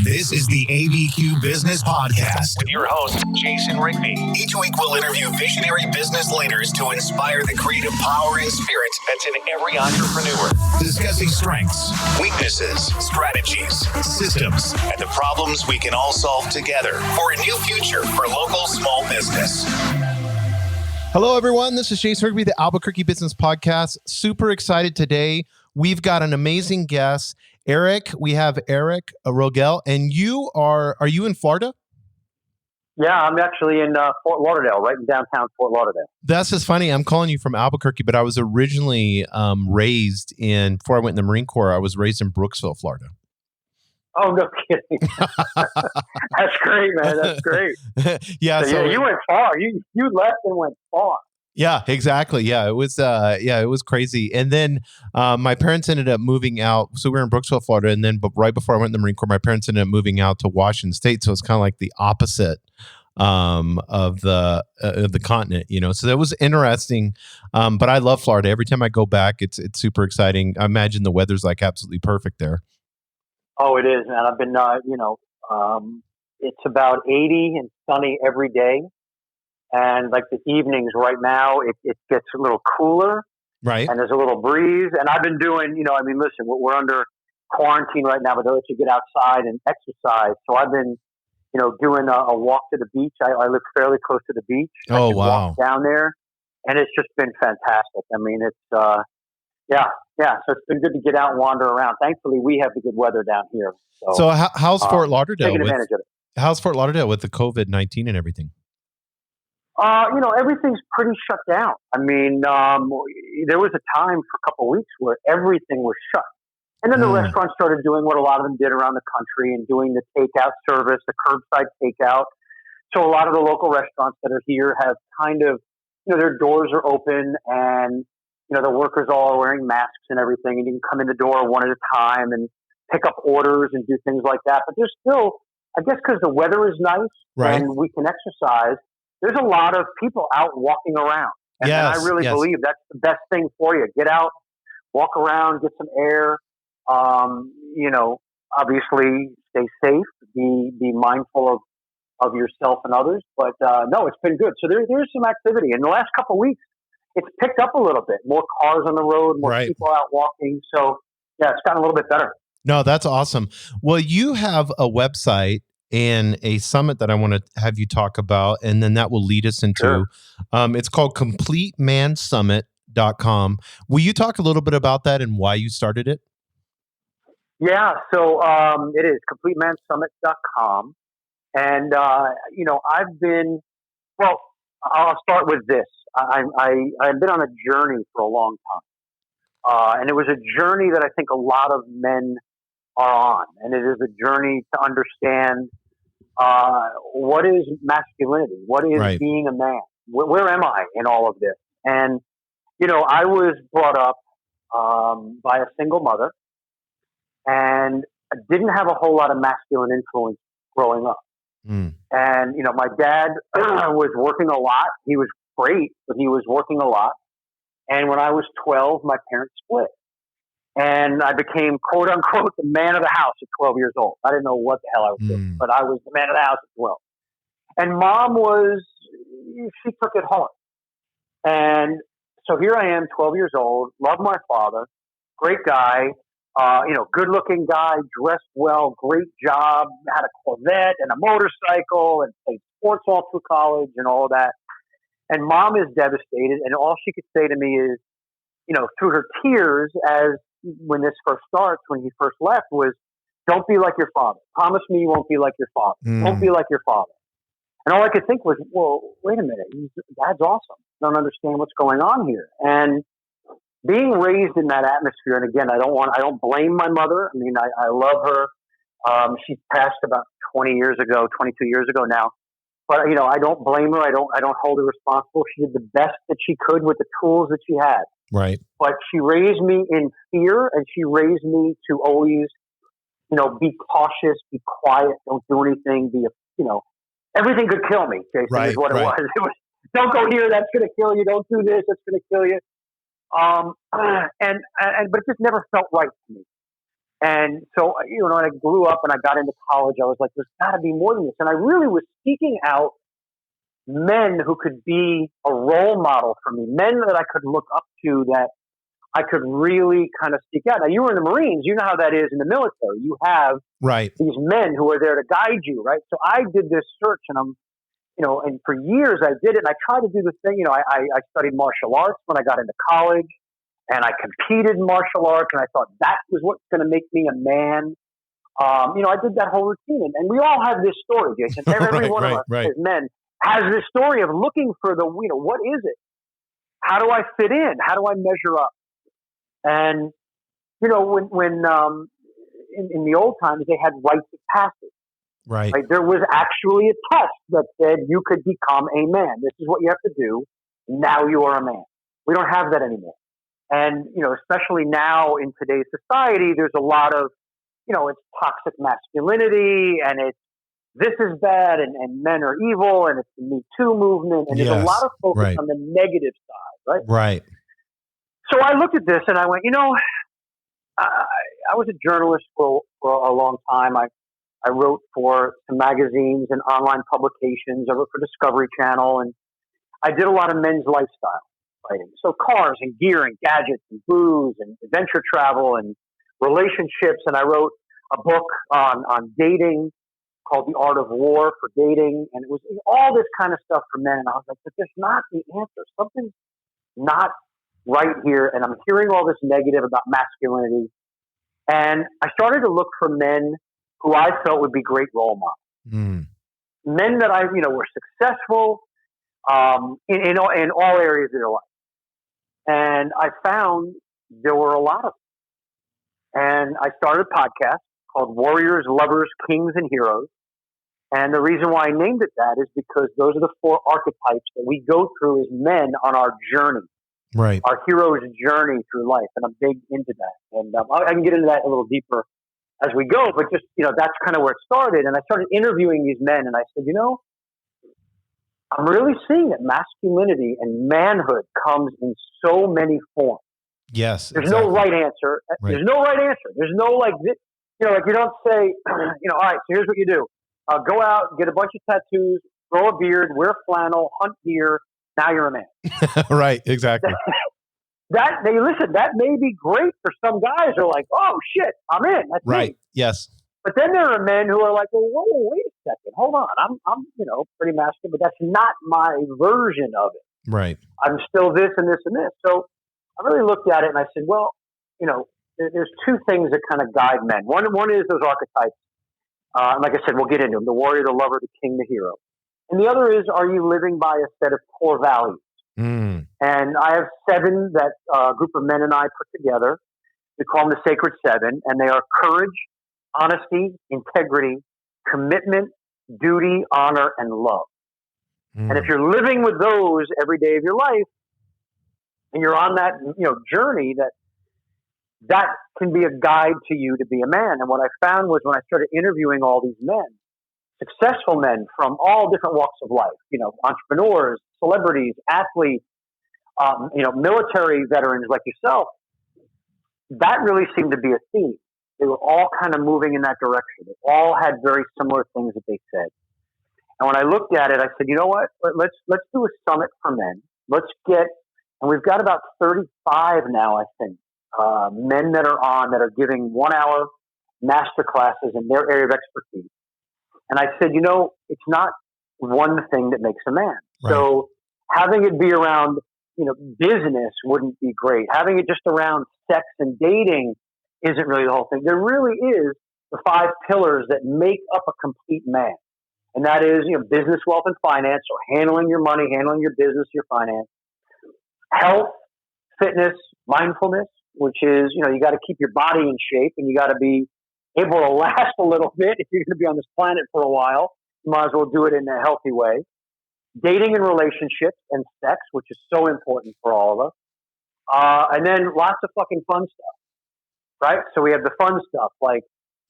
This is the ABQ Business Podcast with your host, Jason Rigby. Each week we'll interview visionary business leaders to inspire the creative power and spirit that's in every entrepreneur. Discussing strengths, weaknesses, strategies, systems, and the problems we can all solve together for a new future for local small business. Hello, everyone. This is Jason Rigby, the Albuquerque Business Podcast. Super excited today. We've got an amazing guest, Eric. We have Eric Rogell, and are you in Florida? Yeah, I'm actually in Fort Lauderdale, right in downtown Fort Lauderdale. That's just funny. I'm calling you from Albuquerque, but I was originally raised before I went in the Marine Corps, I was raised in Brooksville, Florida. Oh, no kidding. That's great, man. That's great. Yeah. So you went far. You left and went far. Yeah, exactly. Yeah, it was crazy. And then my parents ended up moving out. So we were in Brooksville, Florida, and then right before I went in the Marine Corps, my parents ended up moving out to Washington State. So it's kind of like the opposite of the continent, you know. So that was interesting. But I love Florida. Every time I go back, it's super exciting. I imagine the weather's like absolutely perfect there. Oh, it is, man. I've been, it's about 80 and sunny every day. And like the evenings right now, it gets a little cooler. Right. And there's a little breeze. And I've been doing, listen, we're under quarantine right now, but they let you get outside and exercise. So I've been, doing a walk to the beach. I live fairly close to the beach. Oh, I can wow. walk down there. And it's just been fantastic. I mean, it's, yeah. So it's been good to get out and wander around. Thankfully, we have the good weather down here. So how's Fort Lauderdale? Taking advantage of it. How's Fort Lauderdale with the COVID-19 and everything? Everything's pretty shut down. I mean, there was a time for a couple of weeks where everything was shut. And then the restaurants started doing what a lot of them did around the country and doing the takeout service, the curbside takeout. So a lot of the local restaurants that are here have kind of, their doors are open and, the workers all are wearing masks and everything, and you can come in the door one at a time and pick up orders and do things like that. But there's still, I guess because the weather is nice and we can exercise, there's a lot of people out walking around. And I really believe that's the best thing for you. Get out, walk around, get some air, obviously stay safe, be mindful of yourself and others. But no, it's been good. So there's some activity. In the last couple of weeks, it's picked up a little bit. More cars on the road, more people out walking. So, yeah, it's gotten a little bit better. No, that's awesome. Well, you have a website and a summit that I want to have you talk about, and then that will lead us into, it's called CompleteManSummit.com. Will you talk a little bit about that and why you started it? Yeah, so it is CompleteManSummit.com. And, I'll start with this. I've been on a journey for a long time. And it was a journey that I think a lot of men are on. And it is a journey to understand what is masculinity? What is being a man? Where am I in all of this? And, I was brought up by a single mother and didn't have a whole lot of masculine influence growing up. And, my dad was working a lot. He was great, but he was working a lot. And when I was 12, my parents split. And I became, quote unquote, the man of the house at 12 years old. I didn't know what the hell I was doing, but I was the man of the house at 12. And mom she took it hard. And so here I am, 12 years old, love my father, great guy, good looking guy, dressed well, great job, had a Corvette and a motorcycle and played sports all through college and all of that. And mom is devastated. And all she could say to me is, through her tears, as when this first starts, when he first left, was, don't be like your father. Promise me you won't be like your father. Don't be like your father. And all I could think was, well, wait a minute. Dad's awesome. I don't understand what's going on here. And being raised in that atmosphere, and again, I don't blame my mother. I mean, I love her. She passed about 22 years ago now. But, I don't blame her. I don't hold her responsible. She did the best that she could with the tools that she had. Right. But she raised me in fear, and she raised me to always, be cautious, be quiet, don't do anything, everything could kill me, Jason, is what it was. It was, don't go here, that's going to kill you. Don't do this, that's going to kill you. But it just never felt right to me. And so, when I grew up and I got into college, I was like, there's got to be more than this. And I really was seeking out men who could be a role model for me, men that I could look up to, that I could really kind of seek out. Now, you were in the Marines. You know how that is in the military. You have these men who are there to guide you, right? So I did this search, and and for years I did it. And I tried to do the thing. I studied martial arts when I got into college, and I competed in martial arts, and I thought that was what's going to make me a man. I did that whole routine, and we all have this story, Jason. Every one of us as men has this story of looking for what is it? How do I fit in? How do I measure up? And, when in the old times, they had rites of passage. Right. There was actually a test that said you could become a man. This is what you have to do. Now you are a man. We don't have that anymore. And, especially now in today's society, there's a lot of, it's toxic masculinity, and it's this is bad, and men are evil, and it's the Me Too movement. And there's a lot of focus on the negative side, right? Right. So I looked at this and I went, I was a journalist for a long time. I wrote for some magazines and online publications. I wrote for Discovery Channel, and I did a lot of men's lifestyle writing. So cars and gear and gadgets and booze and adventure travel and relationships. And I wrote a book on dating called The Art of War for Dating. And it was all this kind of stuff for men. And I was like, but that's not the answer. Something's not right here, and I'm hearing all this negative about masculinity, and I started to look for men who I felt would be great role models, men that were successful in all areas of their life, and I found there were a lot of them. And I started a podcast called Warriors, Lovers, Kings, and Heroes, and the reason why I named it that is because those are the 4 archetypes that we go through as men on our journey. Right. Our hero's journey through life. And I'm big into that. And I can get into that a little deeper as we go, but just, that's kind of where it started. And I started interviewing these men, and I said, I'm really seeing that masculinity and manhood comes in so many forms. Yes. There's no right answer. Right. There's no right answer. There's no you don't say, all right, so here's what you do. Go out, get a bunch of tattoos, grow a beard, wear flannel, hunt deer. Now you're a man. Right, exactly. That may be great for some guys who are like, oh shit, I'm in. That's right. Me. Yes. But then there are men who are like, well, whoa, wait a second, hold on. I'm pretty masculine, but that's not my version of it. Right. I'm still this and this and this. So I really looked at it and I said, well, there's 2 things that kind of guide men. One is those archetypes. Like I said, we'll get into them: the warrior, the lover, the king, the hero. And the other is, are you living by a set of core values? And I have 7 that a group of men and I put together. We call them the Sacred 7, and they are courage, honesty, integrity, commitment, duty, honor, and love. And if you're living with those every day of your life, and you're on that journey, that can be a guide to you to be a man. And what I found was, when I started interviewing all these men, successful men from all different walks of life, entrepreneurs, celebrities, athletes, military veterans like yourself, that really seemed to be a theme. They were all kind of moving in that direction. They all had very similar things that they said. And when I looked at it, I said, you know what? Let's do a summit for men. And we've got about 35 now, I think, men that are giving 1-hour master classes in their area of expertise. And I said, it's not one thing that makes a man. Right. So having it be around, business wouldn't be great. Having it just around sex and dating isn't really the whole thing. There really is the 5 pillars that make up a complete man. And that is, business, wealth, and finance, or handling your money, handling your business, your finance. Health, fitness, mindfulness, which is, you got to keep your body in shape, and you got to be able to last a little bit. If you're going to be on this planet for a while, you might as well do it in a healthy way. Dating and relationships and sex, which is so important for all of us. And then lots of fucking fun stuff, right? So we have the fun stuff like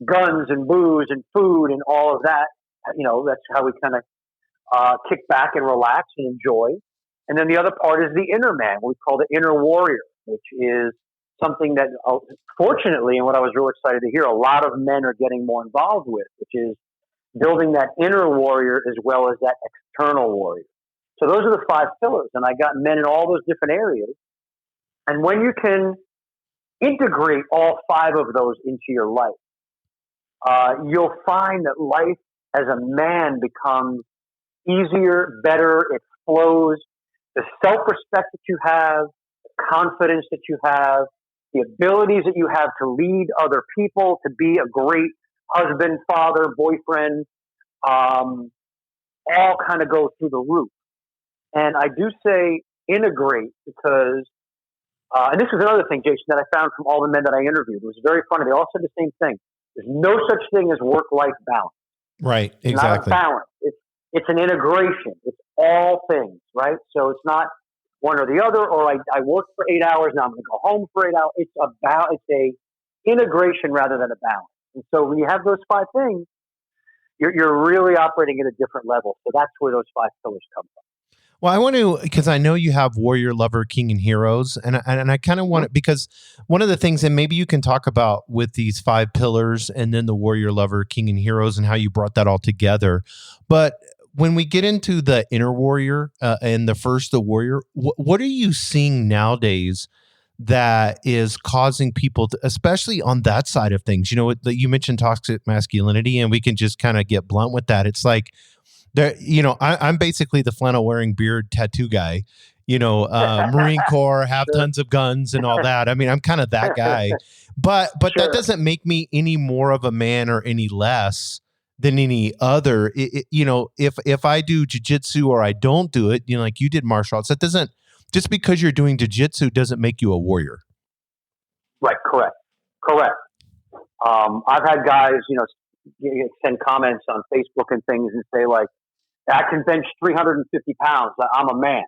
guns and booze and food and all of that. That's how we kind of kick back and relax and enjoy. And then the other part is the inner man. We call the inner warrior, which is something that, fortunately, and what I was real excited to hear, a lot of men are getting more involved with, which is building that inner warrior as well as that external warrior. So those are the 5 pillars, and I got men in all those different areas. And when you can integrate all 5 of those into your life, you'll find that life as a man becomes easier, better, it flows. The self-respect that you have, the confidence that you have, the abilities that you have to lead other people, to be a great husband, father, boyfriend, all kind of go through the roof. And I do say integrate because, and this was another thing, Jason, that I found from all the men that I interviewed. It was very funny. They all said the same thing. There's no such thing as work-life balance. Right, exactly. It's not a balance. It's an integration. It's all things, right? So it's not one or the other, or I work for 8 hours, now I'm going to go home for 8 hours. It's a integration rather than a balance. And so when you have those 5 things, you're really operating at a different level. So that's where those 5 pillars come from. Well, I want to, because I know you have warrior, lover, king, and heroes, and I kind of want it because one of the things, and maybe you can talk about with these 5 pillars, and then the warrior, lover, king, and heroes, and how you brought that all together. But when we get into the inner warrior and the warrior, what are you seeing nowadays that is causing people to, especially on that side of things? You know, you mentioned toxic masculinity, and we can just kind of get blunt with that. It's like, there, you know, I'm basically the flannel wearing beard tattoo guy, you know, Marine Corps, have tons of guns and all that. I mean, I'm kind of that guy, but that doesn't make me any more of a man or any less than any other. You know, if I do jiu-jitsu or I don't do it, you know, like you did martial arts, that doesn't, just because you're doing jiu-jitsu doesn't make you a warrior. Right. Correct. I've had guys, you know, send comments on Facebook and things and say like, I can bench 350 pounds. I'm a man.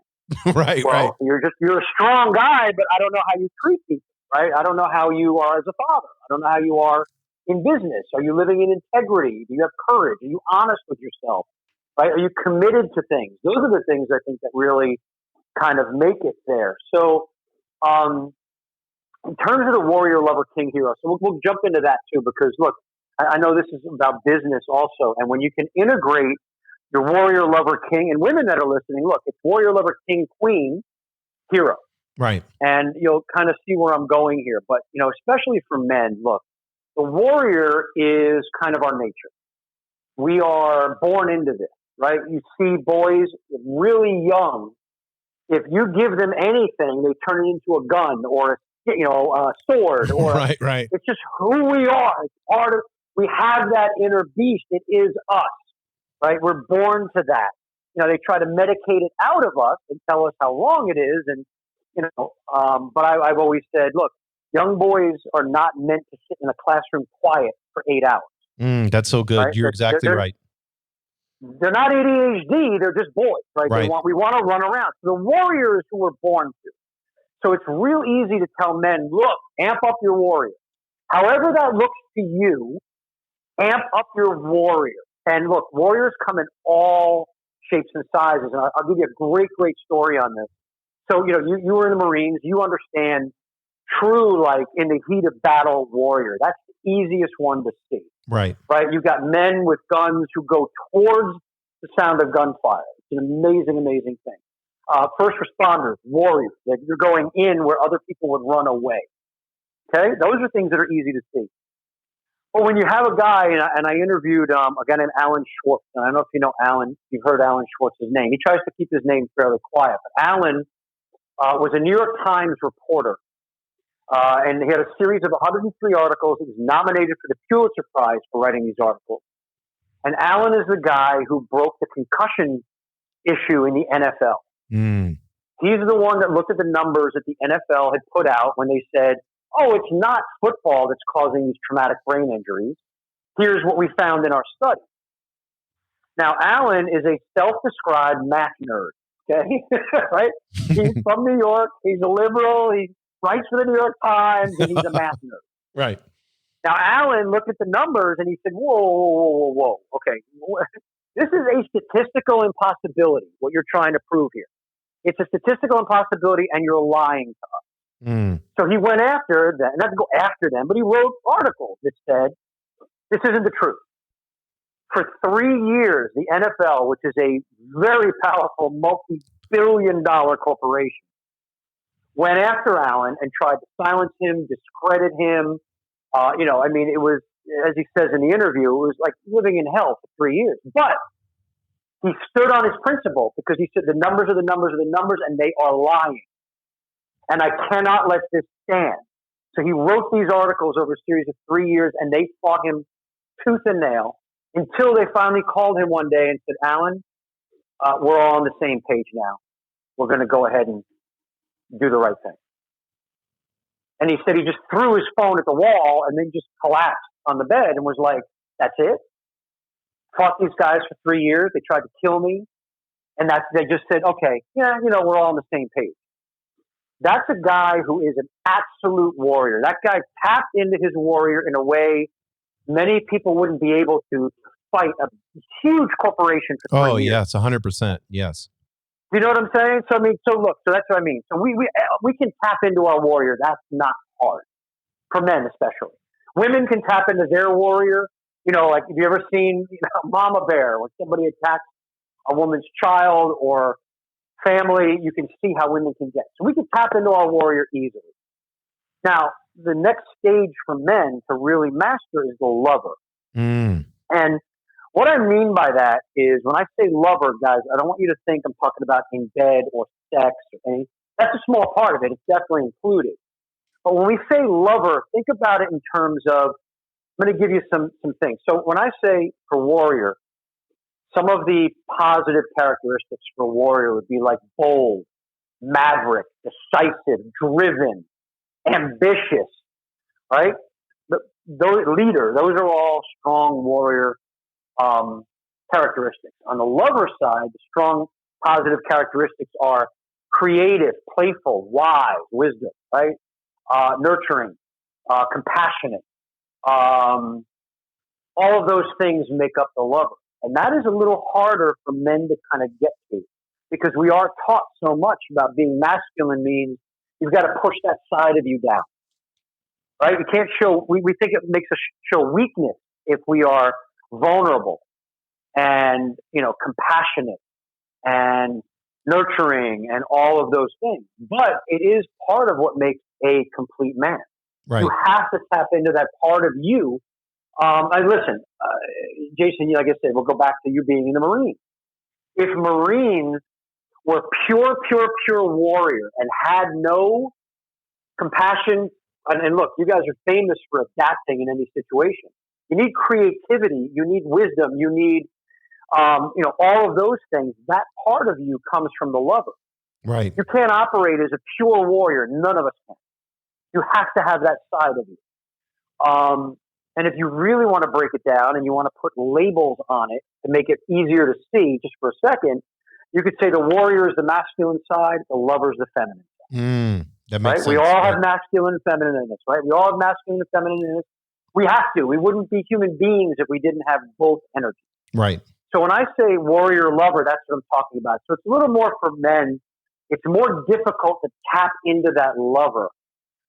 Right. You're a strong guy, but I don't know how you treat people, right? I don't know how you are as a father. I don't know how you are in business. Are you living in integrity? Do you have courage? Are you honest with yourself? Right? Are you committed to things? Those are the things I think that really kind of make it there. So, in terms of the warrior, lover, king, hero, so we'll jump into that too, because look, I know this is about business also. And when you can integrate your warrior, lover, king, and women that are listening, look, it's warrior, lover, king, queen, hero. Right. And you'll kind of see where I'm going here. But, you know, especially for men, look, the warrior is kind of our nature. We are born into this, right? You see boys really young. If you give them anything, they turn it into a gun or a sword. Or right. It's just who we are. It's part of. We have that inner beast. It is us. Right? We're born to that. You know, they try to medicate it out of us and tell us how wrong it is. And, you know, but I've always said, look, young boys are not meant to sit in a classroom quiet for 8 hours. That's so good. Right? You're exactly right. They're not ADHD. They're just boys, right? We want to run around. So the warriors who we're born to. So it's real easy to tell men, look, amp up your warrior. However that looks to you, amp up your warrior. And look, warriors come in all shapes and sizes. And I'll give you a great story on this. So, you know, you were in the Marines. You understand true, like, in the heat of battle warrior. That's the easiest one to see. Right. You've got men with guns who go towards the sound of gunfire. It's an amazing thing. First responders, warriors. You're going in where other people would run away. Okay? Those are things that are easy to see. But when you have a guy, and I interviewed a guy named Alan Schwartz, and I don't know if you know Alan, you've heard Alan Schwartz's name. He tries to keep his name fairly quiet. But Alan was a New York Times reporter, and he had a series of 103 articles. He was nominated for the Pulitzer Prize for writing these articles. And Alan is the guy who broke the concussion issue in the NFL. He's the one that looked at the numbers that the NFL had put out when they said, oh, it's not football that's causing these traumatic brain injuries. Here's what we found in our study. Now, Alan is a self-described math nerd, okay? Right? He's from New York. He's a liberal. He writes for the New York Times, and he's a math nerd. Right. Now, Alan looked at the numbers, and he said, whoa. Okay, this is a statistical impossibility, what you're trying to prove here. It's a statistical impossibility, and you're lying to us. So he went after them, not to go after them, but he wrote articles that said, this isn't the truth. For 3 years, the NFL, which is a very powerful multi-billion-dollar corporation, went after Allen and tried to silence him, discredit him. It was, as he says in the interview, it was like living in hell for 3 years. But he stood on his principle because he said the numbers are the numbers are the numbers, and they are lying. And I cannot let this stand. So he wrote these articles over a series of 3 years, and they fought him tooth and nail until they finally called him one day and said, Alan, we're all on the same page now. We're going to go ahead and do the right thing. And he said he just threw his phone at the wall and then just collapsed on the bed and was like, that's it? Fought these guys for 3 years. They tried to kill me. And they just said, okay, we're all on the same page. That's a guy who is an absolute warrior. That guy tapped into his warrior in a way many people wouldn't be able to fight a huge corporation for 3 years. Yes, 100%. Yes. You know what I'm saying? So that's what I mean. So we can tap into our warrior. That's not hard for men, especially. Women can tap into their warrior. Like, have you ever seen Mama Bear, when somebody attacks a woman's child or family? You can see how women can get. So we can tap into our warrior easily. Now, the next stage for men to really master is the lover. And what I mean by that is, when I say lover, guys, I don't want you to think I'm talking about in bed or sex or anything. That's a small part of it. It's definitely included. But when we say lover, think about it in terms of, I'm going to give you some things. So when I say for warrior, some of the positive characteristics for warrior would be like bold, maverick, decisive, driven, ambitious, right? Those are all strong warrior characteristics. On the lover side, the strong positive characteristics are creative, playful, wise, wisdom, right? Nurturing, compassionate. All of those things make up the lover. And that is a little harder for men to kind of get to, because we are taught so much about being masculine means you've got to push that side of you down, right? You can't show, we think it makes us show weakness if we are vulnerable and, compassionate and nurturing and all of those things. But it is part of what makes a complete man. Right. You have to tap into that part of you. Jason, like I said, we'll go back to you being in the Marines. If Marines were pure warrior and had no compassion, and look, you guys are famous for adapting in any situation. You need creativity, you need wisdom, you need, all of those things. That part of you comes from the lover. Right. You can't operate as a pure warrior. None of us can. You have to have that side of you. And if you really want to break it down and you want to put labels on it to make it easier to see, just for a second, you could say the warrior is the masculine side, the lover is the feminine side. That makes sense. We all have masculine and feminine in us, right? We all have masculine and feminine in us. We have to. We wouldn't be human beings if we didn't have both energies. Right. So when I say warrior lover, that's what I'm talking about. So it's a little more for men. It's more difficult to tap into that lover.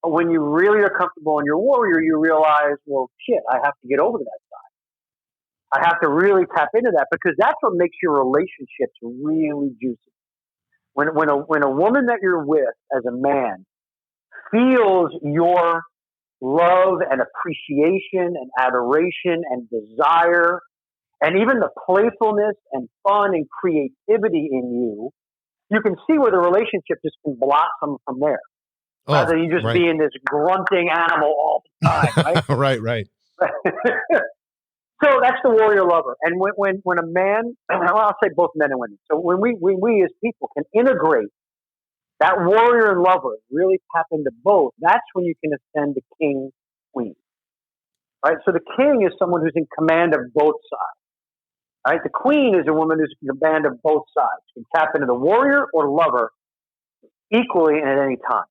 But when you really are comfortable in your warrior, you realize, well, shit, I have to get over to that side. I have to really tap into that, because that's what makes your relationships really juicy. When a woman that you're with as a man feels your love and appreciation and adoration and desire, and even the playfulness and fun and creativity in you, you can see where the relationship just can blossom from there. Rather than you just being this grunting animal all the time, right? right. So that's the warrior lover. And when a man, well, I'll say both men and women. So when we as people can integrate that warrior and lover, really tap into both, that's when you can ascend to king, queen. Right? So the king is someone who's in command of both sides. Right? The queen is a woman who's in command of both sides. You can tap into the warrior or lover equally and at any time.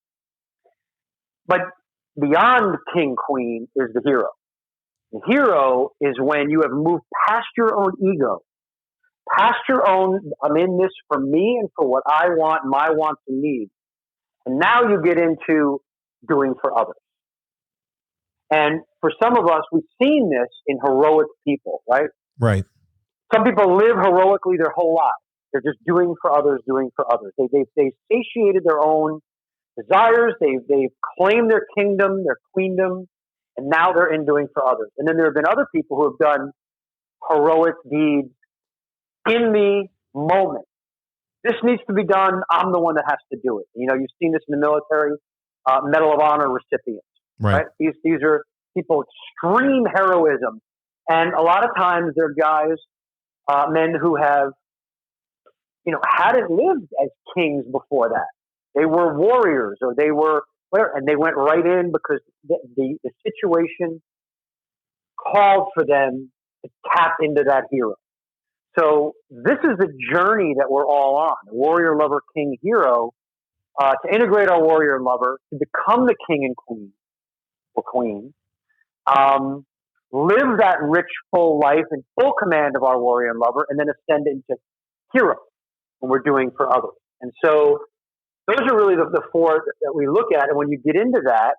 But beyond king, queen is the hero. The hero is when you have moved past your own ego, past your own, I'm in this for me and for what I want, my wants and needs. And now you get into doing for others. And for some of us, we've seen this in heroic people, right? Right. Some people live heroically their whole lives. They're just doing for others, doing for others. They've satiated their own desires. They've claimed their kingdom, their queendom, and now they're in doing for others. And then there have been other people who have done heroic deeds in the moment. This needs to be done. I'm the one that has to do it. You know, you've seen this in the military, Medal of Honor recipients. Right? These are people extreme heroism, and a lot of times they're guys, men who have, hadn't lived as kings before that. They were warriors, or they were, and they went right in because the situation called for them to tap into that hero. So this is the journey that we're all on: warrior, lover, king, hero. To integrate our warrior and lover, to become the king and queen. Or queen, live that rich, full life in full command of our warrior and lover, and then ascend into hero when we're doing for others. And so those are really the four that we look at. And when you get into that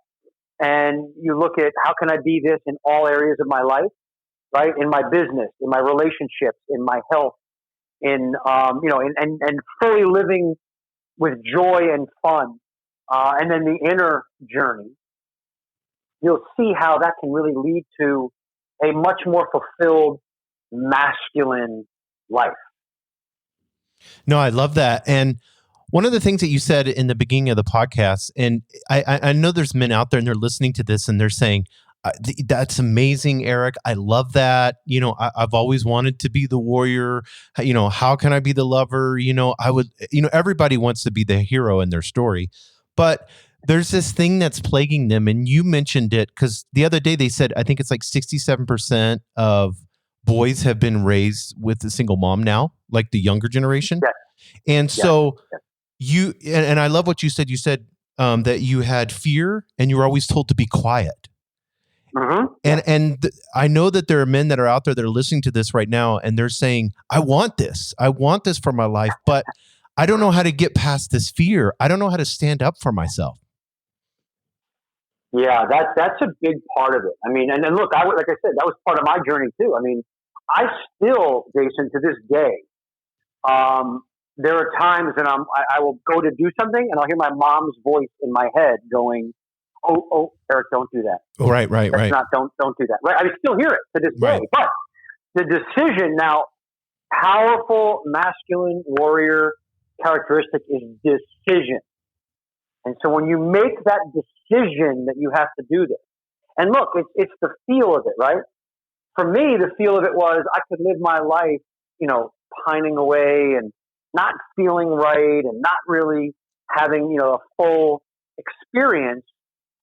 and you look at how can I be this in all areas of my life, right? In my business, in my relationships, in my health, and fully living with joy and fun, and then the inner journey, you'll see how that can really lead to a much more fulfilled masculine life. No, I love that. And one of the things that you said in the beginning of the podcast, and I know there's men out there and they're listening to this and they're saying, that's amazing, Eric. I love that. I've always wanted to be the warrior. How can I be the lover? Everybody wants to be the hero in their story, but there's this thing that's plaguing them, and you mentioned it because the other day they said, I think it's like 67% of boys have been raised with a single mom now, like the younger generation. Yes. And so and I love what you said. You said that you had fear and you were always told to be quiet. Mm-hmm. And I know that there are men that are out there that are listening to this right now, and they're saying, I want this for my life, but I don't know how to get past this fear. I don't know how to stand up for myself. Yeah, that's a big part of it. I mean, and look, like I said, that was part of my journey too. I mean, I still, Jason, to this day, there are times that I will go to do something and I'll hear my mom's voice in my head going, "Oh, Eric, don't do that." Oh, right. Don't do that. Right? I still hear it to this day. But the decision now, powerful masculine warrior characteristic is decision. And so when you make that decision that you have to do this, and look, it's the feel of it, right? For me, the feel of it was I could live my life, pining away and not feeling right and not really having, a full experience.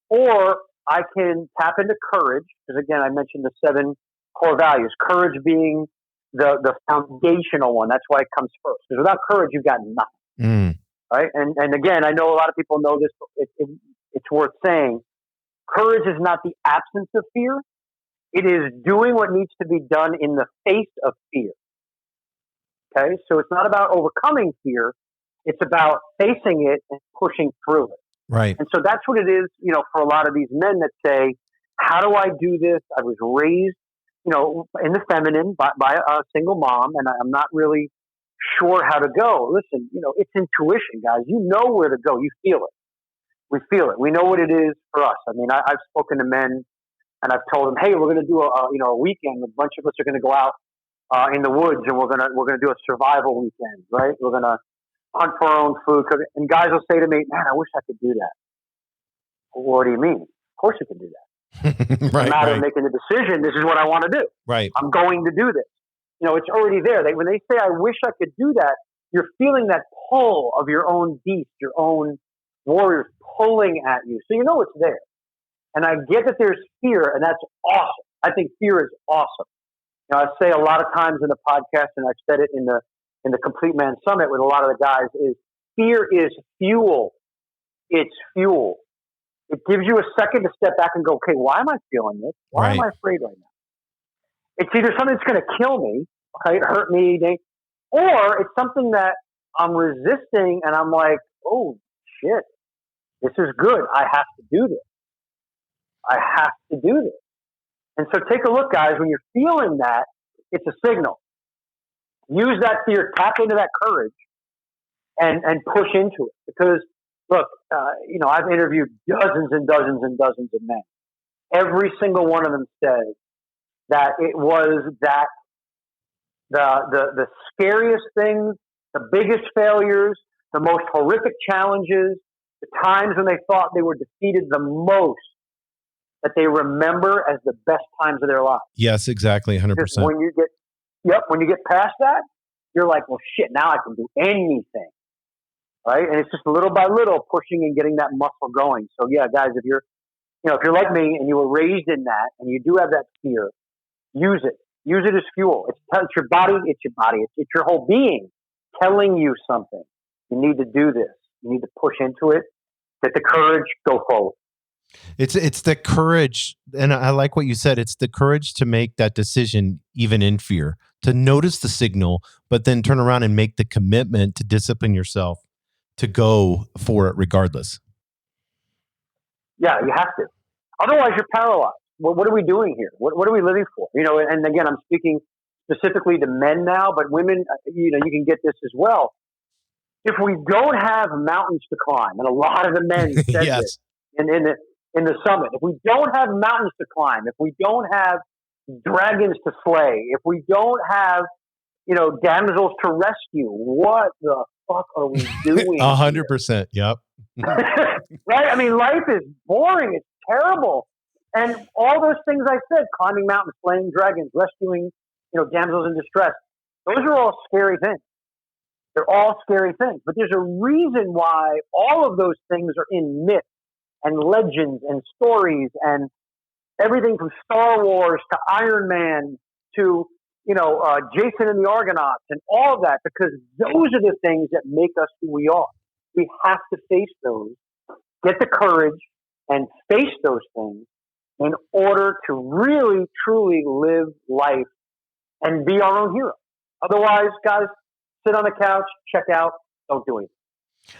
Or I can tap into courage, because again, I mentioned the 7 core values, courage being the foundational one. That's why it comes first. Because without courage, you've got nothing. Right? And again, I know a lot of people know this, but it's worth saying. Courage is not the absence of fear. It is doing what needs to be done in the face of fear. Okay? So it's not about overcoming fear. It's about facing it and pushing through it. Right. And so that's what it is, for a lot of these men that say, how do I do this? I was raised, in the feminine by a single mom, and I'm not really sure how to go. Listen, it's intuition, guys. You know where to go. You feel it. We feel it. We know what it is for us. I mean, I've spoken to men and I've told them, hey, we're going to do a weekend. A bunch of us are going to go out in the woods and we're going to do a survival weekend, right? We're going to hunt for our own food. And guys will say to me, man, I wish I could do that. Well, what do you mean? Of course you can do that. It's a matter of making the decision. This is what I want to do. Right. I'm going to do this. It's already there. When they say, I wish I could do that, you're feeling that pull of your own beast, your own warriors pulling at you. So it's there. And I get that there's fear, and that's awesome. I think fear is awesome. I say a lot of times in the podcast, and I've said it in the Complete Man Summit with a lot of the guys, is fear is fuel. It's fuel. It gives you a second to step back and go, okay, why am I feeling this? Why am I afraid right now? It's either something that's going to kill me, right, hurt me, or it's something that I'm resisting and I'm like, oh, shit, This is good. I have to do this. I have to do this. And so take a look, guys. When you're feeling that, it's a signal. Use that fear, tap into that courage, and push into it. Because, look, I've interviewed dozens and dozens and dozens of men. Every single one of them says that it was that the scariest things, the biggest failures, the most horrific challenges, the times when they thought they were defeated the most, that they remember as the best times of their lives. Yes, exactly, 100%. Because when you get past that, you're like, well, shit, now I can do anything, right? And it's just little by little pushing and getting that muscle going. So yeah, guys, if you're like me and you were raised in that and you do have that fear, use it. Use it as fuel. It's your body. It's your whole being telling you something. You need to do this. You need to push into it. Get the courage. Go forward. It's the courage, and I like what you said. It's the courage to make that decision, even in fear, to notice the signal, but then turn around and make the commitment to discipline yourself to go for it regardless. Yeah, you have to. Otherwise, you're paralyzed. What are we doing here? What are we living for? And again, I'm speaking specifically to men now, but women, you can get this as well. If we don't have mountains to climb, and a lot of the men said yes. this in the summit, if we don't have mountains to climb, if we don't have dragons to slay, if we don't have, damsels to rescue, what the fuck are we doing? 100%. Yep. Right? I mean, life is boring. It's terrible. And all those things I said, climbing mountains, slaying dragons, rescuing, damsels in distress, those are all scary things. They're all scary things. But there's a reason why all of those things are in myths and legends and stories and everything from Star Wars to Iron Man to, Jason and the Argonauts and all of that, because those are the things that make us who we are. We have to face those, get the courage and face those things in order to really, truly live life and be our own hero. Otherwise, guys, sit on the couch, check out, don't do anything.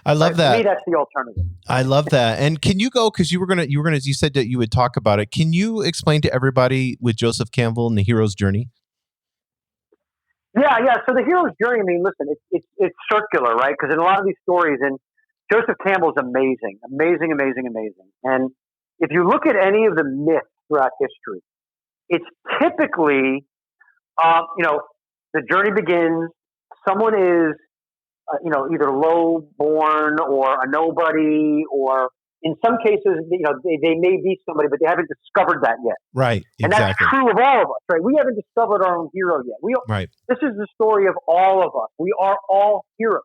I love that. For me, that's the alternative. I love that. And can you go, because you said that you would talk about it. Can you explain to everybody with Joseph Campbell and the hero's journey? Yeah. So the hero's journey, I mean, listen, it's circular, right? Because in a lot of these stories, and Joseph Campbell's amazing. And if you look at any of the myths throughout history, it's typically, the journey begins, someone is, either low born or a nobody, or in some cases, they may be somebody, but they haven't discovered that yet. Right. Exactly. And that's true of all of us, right? We haven't discovered our own hero yet. Right. This is the story of all of us. We are all heroes.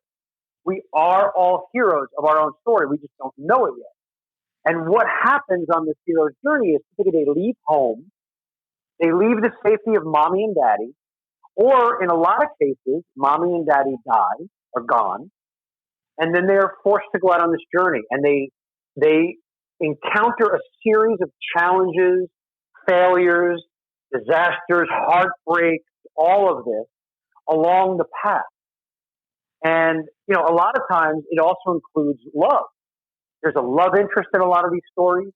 We are all heroes of our own story. We just don't know it yet. And what happens on this hero's journey is typically they leave home, they leave the safety of mommy and daddy, or in a lot of cases, mommy and daddy die, are gone, and then they're forced to go out on this journey, and they encounter a series of challenges, failures, disasters, heartbreaks, all of this along the path. And, a lot of times it also includes love. There's a love interest in a lot of these stories.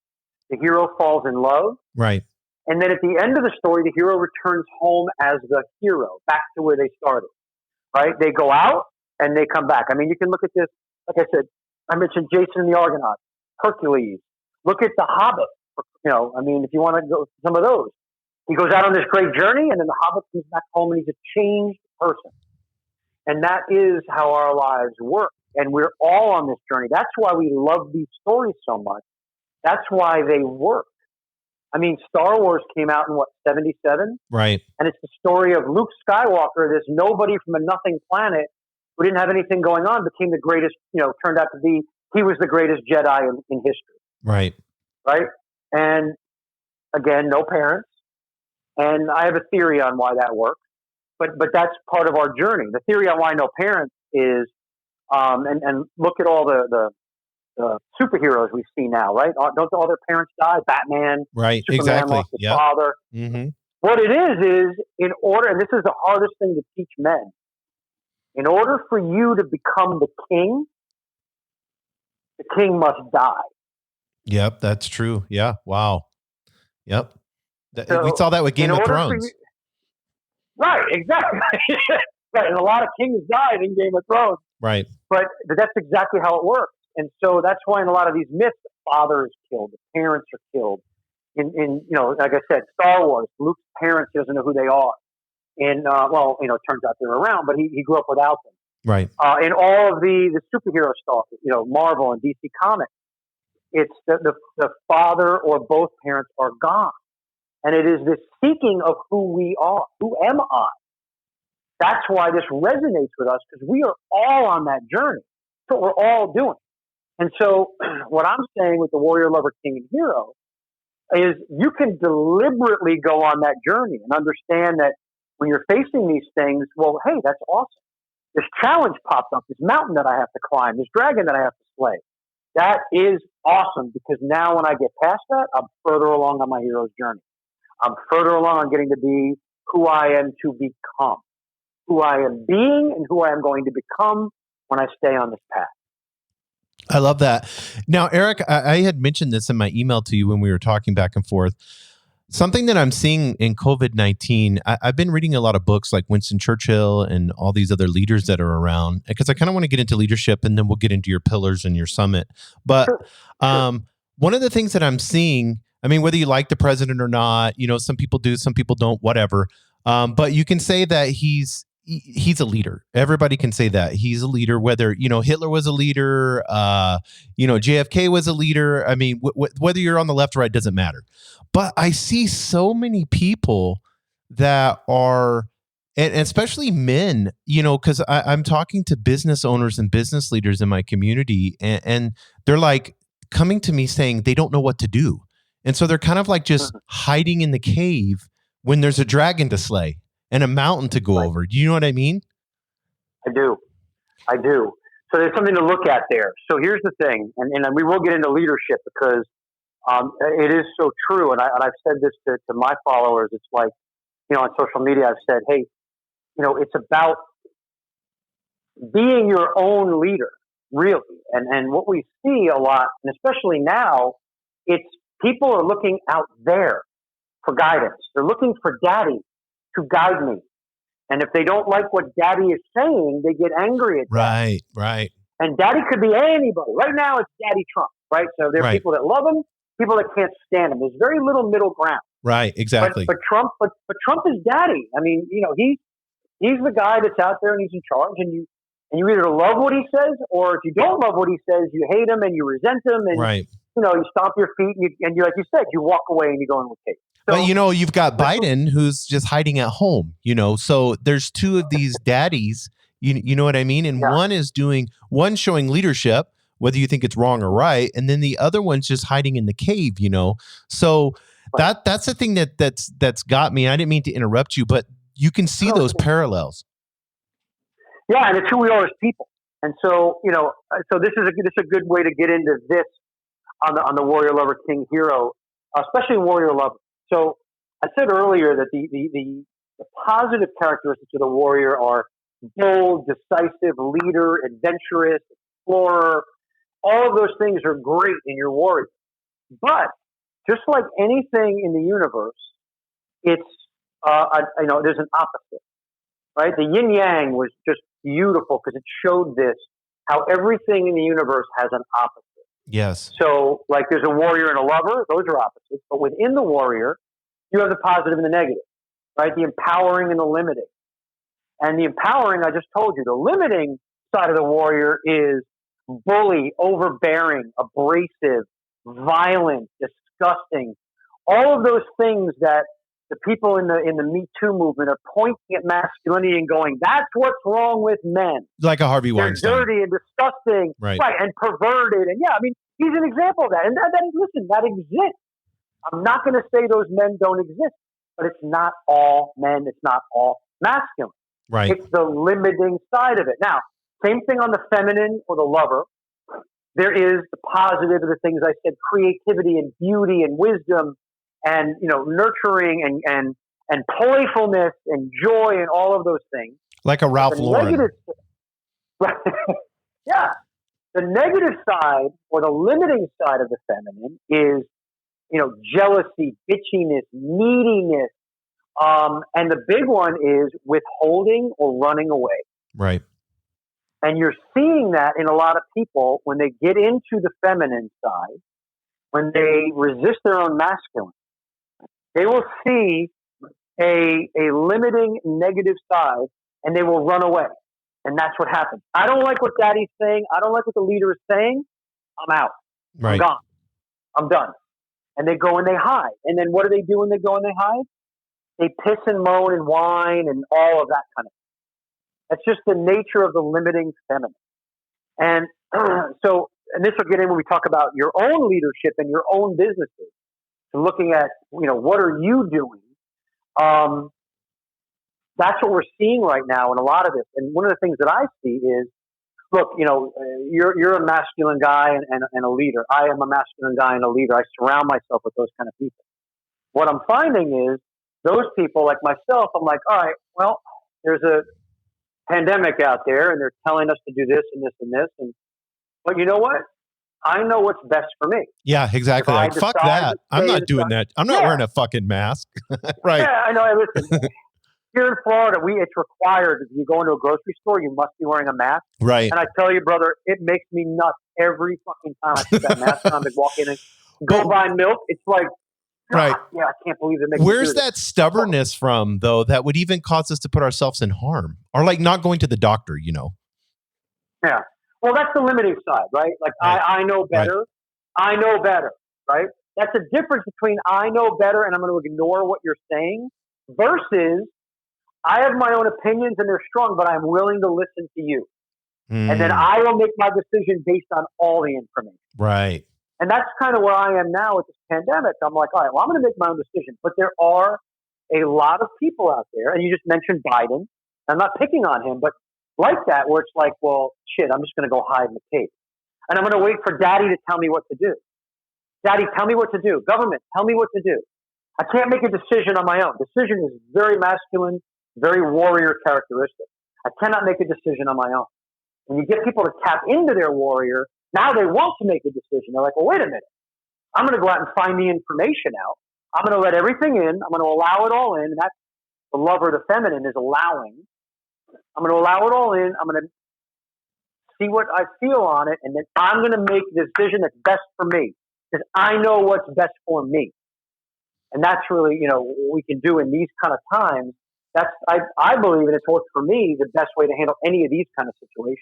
The hero falls in love. Right. And then at the end of the story, the hero returns home as the hero, back to where they started, right? They go out and they come back. I mean, you can look at this, like I said, I mentioned Jason and the Argonauts, Hercules. Look at the Hobbit. If you want to go some of those. He goes out on this great journey, and then the Hobbit comes back home, and he's a changed person. And that is how our lives work. And we're all on this journey. That's why we love these stories so much. That's why they work. I mean, Star Wars came out in 77? Right. And it's the story of Luke Skywalker, this nobody from a nothing planet who didn't have anything going on, became the greatest, turned out to be, he was the greatest Jedi in history. Right. Right. And again, no parents. And I have a theory on why that works, but that's part of our journey. The theory on why no parents is, and look at all the superheroes we see now, right? Don't all their parents die? Batman, right? Superman Exactly. lost his father. Mm-hmm. What it is in order, and this is the hardest thing to teach men, in order for you to become the king must die. Yep, that's true. Yeah. Wow. Yep. We So saw that with in Game of order for you, Thrones. right, exactly. Right, and a lot of kings died in Game of Thrones, Right. but that's exactly how it works. And so that's why in a lot of these myths, the father is killed, the parents are killed. Like I said, Star Wars, Luke's parents, he doesn't know who they are. And it turns out they're around, but he grew up without them. Right. In all of the superhero stuff, Marvel and DC Comics, it's the father or both parents are gone. And it is this seeking of who we are. Who am I? That's why this resonates with us, because we are all on that journey. That's what we're all doing. And so what I'm saying with the warrior, lover, king, and hero is you can deliberately go on that journey and understand that when you're facing these things, well, hey, that's awesome. This challenge popped up, this mountain that I have to climb, this dragon that I have to slay. That is awesome, because now when I get past that, I'm further along on my hero's journey. I'm further along on getting to be who I am to become, who I am being and who I am going to become when I stay on this path. I love that. Now, Eric, I had mentioned this in my email to you when we were talking back and forth. Something that I'm seeing in COVID-19, I've been reading a lot of books like Winston Churchill and all these other leaders that are around, because I kind of want to get into leadership, and then we'll get into your pillars and your summit. But one of the things that I'm seeing, I mean, whether you like the president or not, some people do, some people don't, whatever. But you can say that he's a leader. Everybody can say that he's a leader, whether, Hitler was a leader, JFK was a leader. I mean, whether you're on the left or right, doesn't matter. But I see so many people that are, and especially men, because I'm talking to business owners and business leaders in my community, and they're like coming to me saying they don't know what to do. And so they're kind of like just hiding in the cave when there's a dragon to slay and a mountain to go over. Do you know what I mean? I do. So there's something to look at there. So here's the thing, and we will get into leadership, because it is so true. And I've said this to my followers. It's like, on social media, I've said, hey, it's about being your own leader, really. And what we see a lot, and especially now, it's people are looking out there for guidance. They're looking for daddy to guide me. And if they don't like what daddy is saying, they get angry at daddy. Right. And daddy could be anybody. Right now, it's Daddy Trump, right? So there are people that love him, people that can't stand him. There's very little middle ground. Right, exactly. But Trump is daddy. I mean, he's the guy that's out there and he's in charge, and you either love what he says, or if you don't love what he says, you hate him and you resent him, and you stomp your feet and you, like you said, you walk away and you go in with Kate. So, but you've got Biden who's just hiding at home, so there's two of these daddies, you know what I mean? And one's showing leadership, whether you think it's wrong or right. And then the other one's just hiding in the cave, So that's the thing that's got me. I didn't mean to interrupt you, but you can see those parallels. Yeah. And it's who we are as people. And so, so this is a good way to get into this on the warrior, lover, king, hero, especially warrior, lover. So I said earlier that the positive characteristics of the warrior are bold, decisive, leader, adventurous, explorer. All of those things are great in your warrior. But just like anything in the universe, it's there's an opposite, right? The yin yang was just beautiful because it showed this, how everything in the universe has an opposite. Yes. So, like, there's a warrior and a lover; those are opposites. But within the warrior, you have the positive and the negative, right? The empowering and the limiting. And the empowering, I just told you, the limiting side of the warrior is bully, overbearing, abrasive, violent, disgusting. All of those things that the people in the Me Too movement are pointing at masculinity and going, "That's what's wrong with men." Like a Harvey They're Weinstein. dirty and disgusting, right, and perverted. And yeah, I mean, he's an example of that. And that exists. I'm not going to say those men don't exist, but it's not all men. It's not all masculine. Right. It's the limiting side of it. Now, same thing on the feminine or the lover. There is the positive of the things I said, creativity and beauty and wisdom and, nurturing and playfulness and joy and all of those things. Like a Ralph Lauren. Right. Yeah. The negative side or the limiting side of the feminine is, jealousy, bitchiness, neediness. And the big one is withholding or running away. Right. And you're seeing that in a lot of people when they get into the feminine side, when they resist their own masculine, they will see a limiting negative side and they will run away. And that's what happens. I don't like what daddy's saying. I don't like what the leader is saying. I'm out. Right. I'm gone. I'm done. And they go and they hide. And then what do they do when they go and they hide? They piss and moan and whine and all of that kind of thing. That's just the nature of the limiting feminine. And and this will get in when we talk about your own leadership and your own businesses. So looking at, what are you doing? That's what we're seeing right now in a lot of this. And one of the things that I see is, look, you're a masculine guy and a leader. I am a masculine guy and a leader. I surround myself with those kind of people. What I'm finding is those people like myself, I'm like, all right, well, there's a pandemic out there and they're telling us to do this and this and this. But you know what? I know what's best for me. Yeah, exactly. Like, fuck that. I'm not doing that. I'm not wearing a fucking mask. Right. Yeah, I know. Listen, here in Florida, it's required. If you go into a grocery store, you must be wearing a mask. Right. And I tell you, brother, it makes me nuts every fucking time I put that mask on. I walk in and go buy milk. It's like, right. Yeah, I can't believe it makes Where's that stubbornness from, though, that would even cause us to put ourselves in harm? Or like not going to the doctor, Yeah. Well, that's the limiting side, right? Like, right. I know better. Right. I know better, right? That's the difference between I know better and I'm going to ignore what you're saying versus I have my own opinions and they're strong, but I'm willing to listen to you. And then I will make my decision based on all the information. Right. And that's kind of where I am now with this pandemic. I'm like, all right, well, I'm going to make my own decision. But there are a lot of people out there, and you just mentioned Biden. I'm not picking on him, but like that, where it's like, well, shit, I'm just going to go hide in the cave. And I'm going to wait for daddy to tell me what to do. Daddy, tell me what to do. Government, tell me what to do. I can't make a decision on my own. Decision is very masculine, very warrior characteristic. I cannot make a decision on my own. When you get people to tap into their warrior, now they want to make a decision. They're like, well, wait a minute. I'm going to go out and find the information out. I'm going to let everything in. I'm going to allow it all in. And that's the lover, the feminine, is allowing. I'm going to allow it all in. I'm going to see what I feel on it. And then I'm going to make the decision that's best for me because I know what's best for me. And that's really, what we can do in these kind of times. That's, I believe, and it's worked for me, the best way to handle any of these kind of situations.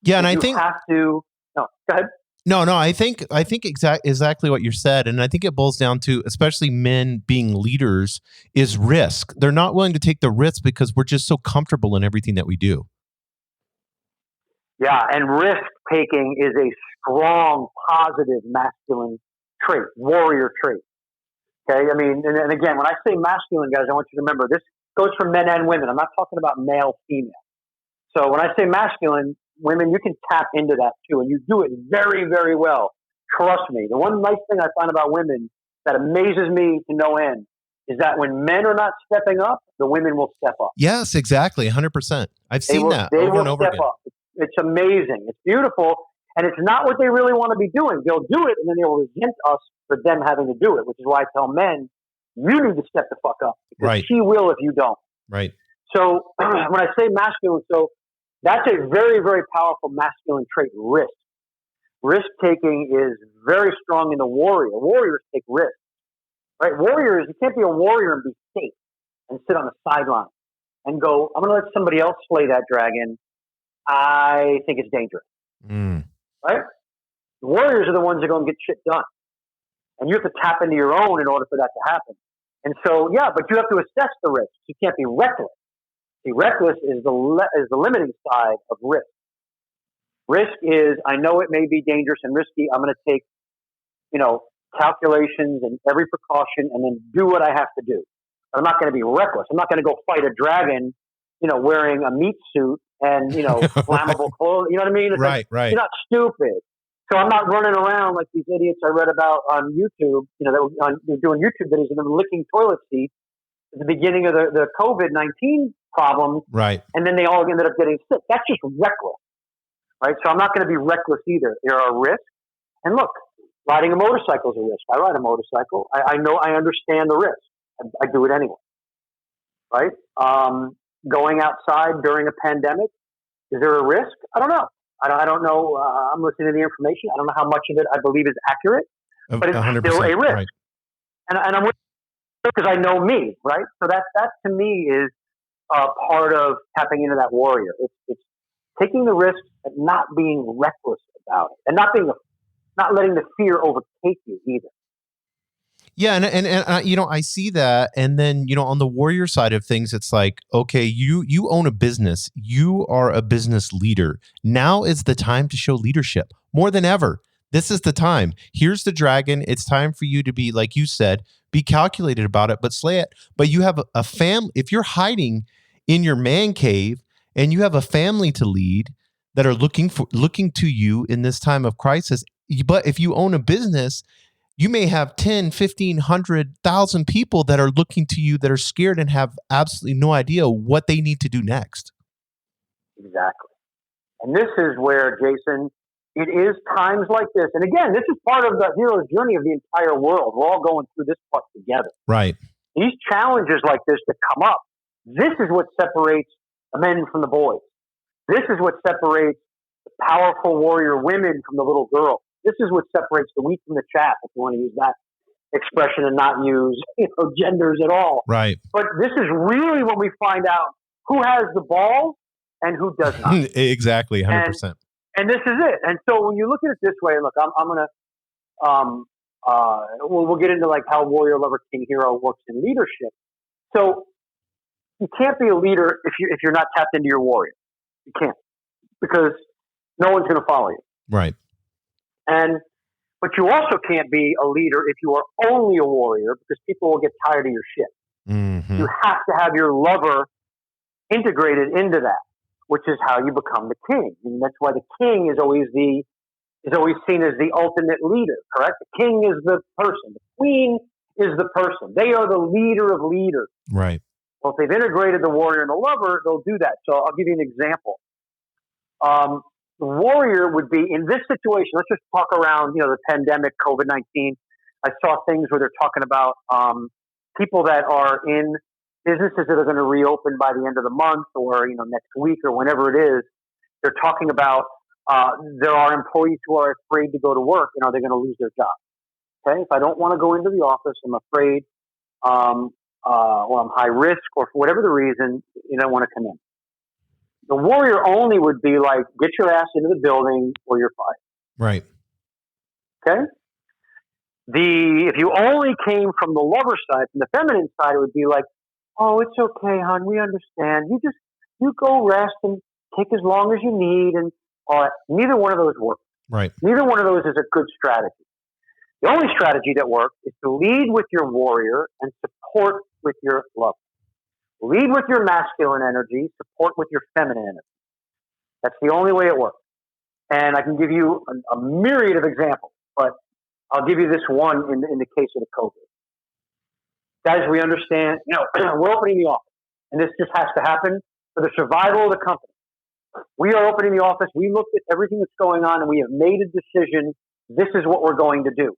Yeah, and I think you have to. No, go ahead. No, I think exactly what you said, and I think it boils down to, especially men being leaders, is risk. They're not willing to take the risk because we're just so comfortable in everything that we do. Yeah, and risk taking is a strong, positive, masculine trait, warrior trait. Okay, I mean, and again, when I say masculine, guys, I want you to remember this goes for men and women. I'm not talking about male, female. So when I say masculine, women, you can tap into that too, and you do it very, very well. Trust me. The one nice thing I find about women that amazes me to no end is that when men are not stepping up, the women will step up. Yes, exactly. 100%. I've seen that over and over again. Up. It's amazing. It's beautiful. And it's not what they really want to be doing. They'll do it, and then they'll resent us for them having to do it, which is why I tell men, you need to step the fuck up because she will if you don't. Right. So when I say masculine, that's a very, very powerful masculine trait, risk. Risk-taking is very strong in the warrior. Warriors take risks, right? Warriors, you can't be a warrior and be safe and sit on the sideline and go, I'm going to let somebody else slay that dragon. I think it's dangerous, right? The warriors are the ones that are going to get shit done. And you have to tap into your own in order for that to happen. And so, yeah, but you have to assess the risks. You can't be reckless. See, reckless is the limiting side of risk. Risk is, I know it may be dangerous and risky. I'm going to take, calculations and every precaution and then do what I have to do. I'm not going to be reckless. I'm not going to go fight a dragon, wearing a meat suit and, flammable clothes. You know what I mean? It's right. You're not stupid. So I'm not running around like these idiots I read about on YouTube, that were doing YouTube videos and they're licking toilet seats at the beginning of the COVID-19 problems. Right. And then they all ended up getting sick. That's just reckless. right? So I'm not going to be reckless either. There are risks. And look, riding a motorcycle is a risk. I ride a motorcycle. I know, I understand the risk. I do it anyway, right? Going outside during a pandemic, is there a risk? I don't know. I don't know. I'm listening to the information. I don't know how much of it I believe is accurate, but it's 100%, still a risk. Right. And I'm with because I know me, right? So that to me is part of tapping into that warrior. It's taking the risk and not being reckless about it, and not letting the fear overtake you either. Yeah, and you know, I see that, and then, you know, on the warrior side of things, it's like, okay, you own a business, you are a business leader. Now is the time to show leadership more than ever. This is the time. Here's the dragon. It's time for you to be, like you said, be calculated about it, but slay it. But you have a family. If you're hiding in your man cave and you have a family to lead that are looking to you in this time of crisis, but if you own a business, you may have 10, 15, 100,000 people that are looking to you that are scared and have absolutely no idea what they need to do next. Exactly. And this is where, Jason, it is times like this. And again, this is part of the hero's journey of the entire world. We're all going through this part together. Right. These challenges like this that come up, this is what separates the men from the boys. This is what separates the powerful warrior women from the little girls. This is what separates the wheat from the chaff, if you want to use that expression and not use genders at all. Right. But this is really when we find out who has the balls and who does not. Exactly, 100%. And this is it. And so when you look at it this way, look, I'm going to, we'll get into like how warrior, lover, king, hero works in leadership. So you can't be a leader if you're not tapped into your warrior. You can't, because no one's going to follow you. Right. But you also can't be a leader if you are only a warrior, because people will get tired of your shit. Mm-hmm. You have to have your lover integrated into that, which is how you become the king. And that's why the king is always seen as the ultimate leader, correct? The king is the person. The queen is the person. They are the leader of leaders. Right. Well, if they've integrated the warrior and the lover, they'll do that. So I'll give you an example. The warrior would be in this situation. Let's just talk around, the pandemic, COVID-19. I saw things where they're talking about people that are in businesses that are going to reopen by the end of the month or next week or whenever it is. They're talking about there are employees who are afraid to go to work, and are they going to lose their job? Okay, if I don't want to go into the office, I'm afraid, or I'm high risk, or for whatever the reason, you don't want to come in. The warrior only would be like, get your ass into the building or you're fired. Right. Okay? If you only came from the lover side, from the feminine side, it would be like, oh, it's okay, hon, we understand. You go rest and take as long as you need, and all that. Neither one of those works. Right. Neither one of those is a good strategy. The only strategy that works is to lead with your warrior and support with your lover. Lead with your masculine energy, support with your feminine energy. That's the only way it works. And I can give you a myriad of examples, but I'll give you this one in the case of the COVID. Guys, we understand, we're opening the office, and this just has to happen for the survival of the company. We are opening the office. We looked at everything that's going on, and we have made a decision. This is what we're going to do.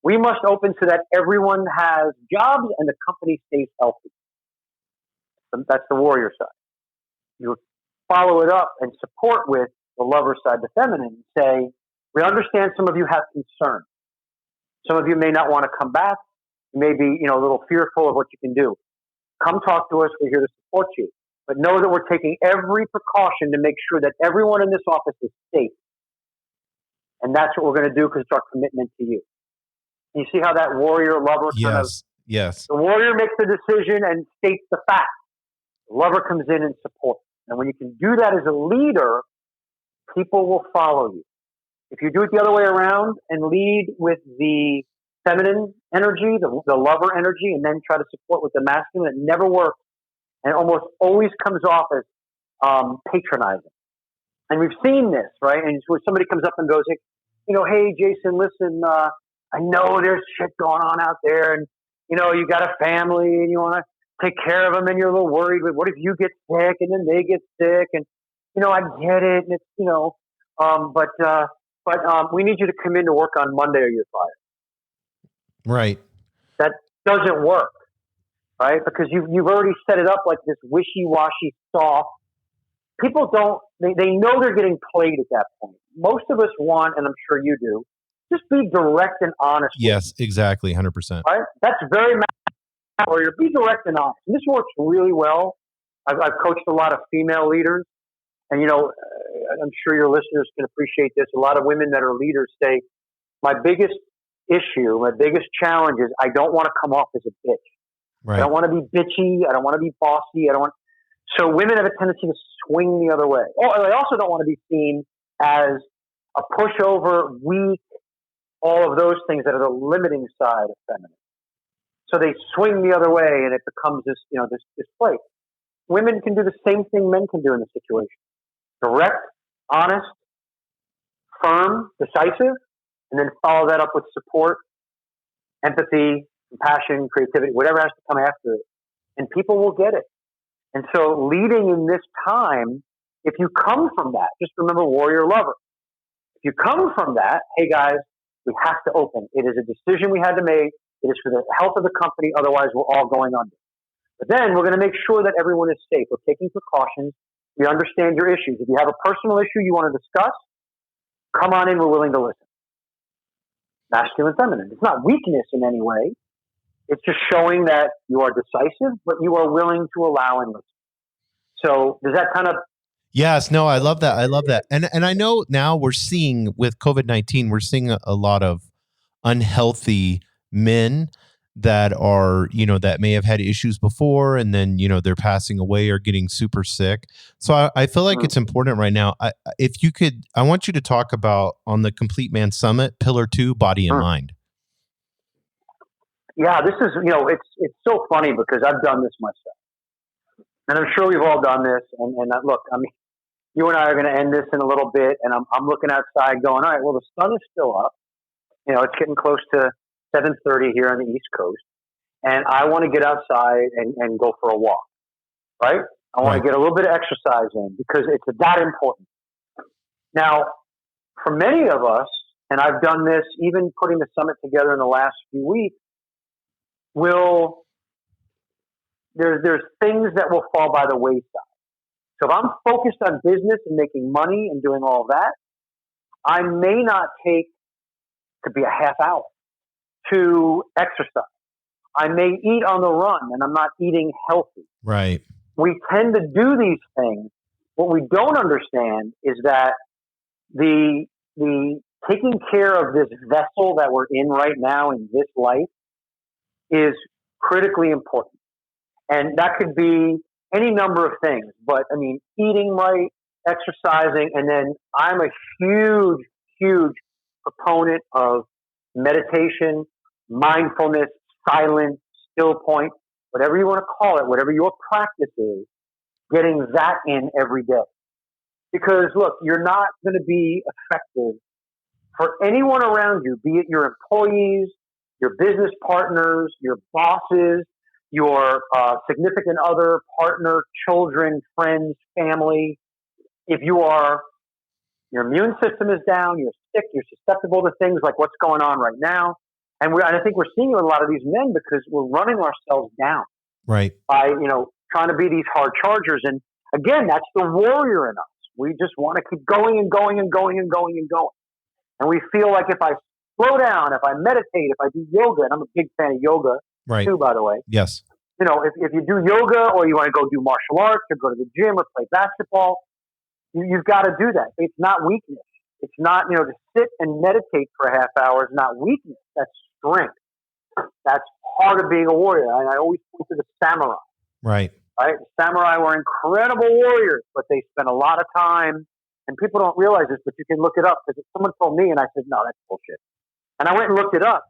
We must open so that everyone has jobs and the company stays healthy. That's the warrior side. You follow it up and support with the lover side, the feminine, and say, we understand some of you have concerns. Some of you may not want to come back. You may be, a little fearful of what you can do. Come talk to us. We're here to support you. But know that we're taking every precaution to make sure that everyone in this office is safe. And that's what we're going to do, because it's our commitment to you. You see how that warrior lover Yes. The warrior makes the decision and states the fact. The lover comes in and supports. And when you can do that as a leader, people will follow you. If you do it the other way around and lead with the feminine energy, the lover energy, and then try to support with the masculine, it never works. And it almost always comes off as patronizing. And we've seen this, right? And where somebody comes up and goes, hey, Jason, listen, I know there's shit going on out there, and, you got a family, and you want to take care of them, and you're a little worried, but what if you get sick, and then they get sick, and, I get it, and it's, But we need you to come in to work on Monday or you're fired. Right. That doesn't work, right? Because you've already set it up like this wishy-washy, soft. People they know they're getting played at that point. Most of us want, and I'm sure you do, just be direct and honest. Yes, exactly, 100%. Right? That's very warrior. Be direct and honest. And this works really well. I've coached a lot of female leaders, and I'm sure your listeners can appreciate this. A lot of women that are leaders say, my biggest issue, my biggest challenge is I don't want to come off as a bitch. Right. I don't want to be bitchy. I don't want to be bossy. So women have a tendency to swing the other way. Oh, and I also don't want to be seen as a pushover, weak, all of those things that are the limiting side of feminine. So they swing the other way, and it becomes this place. Women can do the same thing men can do in this situation: direct, honest, firm, decisive, and then follow that up with support, empathy, compassion, creativity, whatever has to come after it, and people will get it. And so, leading in this time, if you come from that, just remember warrior lover. If you come from that, hey guys, we have to open. It is a decision we had to make. It is for the health of the company. Otherwise, we're all going under. But then we're going to make sure that everyone is safe. We're taking precautions. We understand your issues. If you have a personal issue you want to discuss, come on in. We're willing to listen. Masculine, feminine. It's not weakness in any way. It's just showing that you are decisive, but you are willing to allow and listen. So does that kind of... Yes, no, I love that. I love that. And I know now we're seeing with COVID-19, we're seeing a lot of unhealthy men that are, that may have had issues before, and then, they're passing away or getting super sick. So I feel like it's important right now. I want you to talk about on the Complete Man Summit, Pillar 2, body and mind. Yeah, this is, it's so funny because I've done this myself. And I'm sure we've all done this. And look, I mean, you and I are going to end this in a little bit. And I'm looking outside going, all right, well, the sun is still up. It's getting close to 7:30 here on the East Coast. And I want to get outside and go for a walk, right? I want to get a little bit of exercise in because it's that important. Now, for many of us, and I've done this even putting the summit together in the last few weeks, there's things that will fall by the wayside. So if I'm focused on business and making money and doing all that, I may not take, could be a half hour, to exercise. I may eat on the run and I'm not eating healthy. Right. We tend to do these things. What we don't understand is that the taking care of this vessel that we're in right now in this life is critically important. And that could be any number of things, but I mean, eating right, exercising, and then I'm a huge, huge proponent of meditation, mindfulness, silence, still point, whatever you want to call it, whatever your practice is, getting that in every day. Because look, you're not going to be effective for anyone around you, be it your employees, your business partners, your bosses, your significant other, partner, children, friends, family. If your immune system is down, you're sick, you're susceptible to things like what's going on right now. And I think we're seeing it with a lot of these men because we're running ourselves down. Right. By, trying to be these hard chargers. And again, that's the warrior in us. We just want to keep going and going and going and going and going. And we feel like if I slow down, if I meditate, if I do yoga, and I'm a big fan of yoga too, by the way. Yes. If you do yoga or you want to go do martial arts or go to the gym or play basketball, you've got to do that. It's not weakness. It's not, to sit and meditate for a half hour is not weakness. That's strength. That's part of being a warrior. And I always point to the samurai. Right. Right? The samurai were incredible warriors, but they spent a lot of time, and people don't realize this, but you can look it up because someone told me and I said, no, that's bullshit. And I went and looked it up.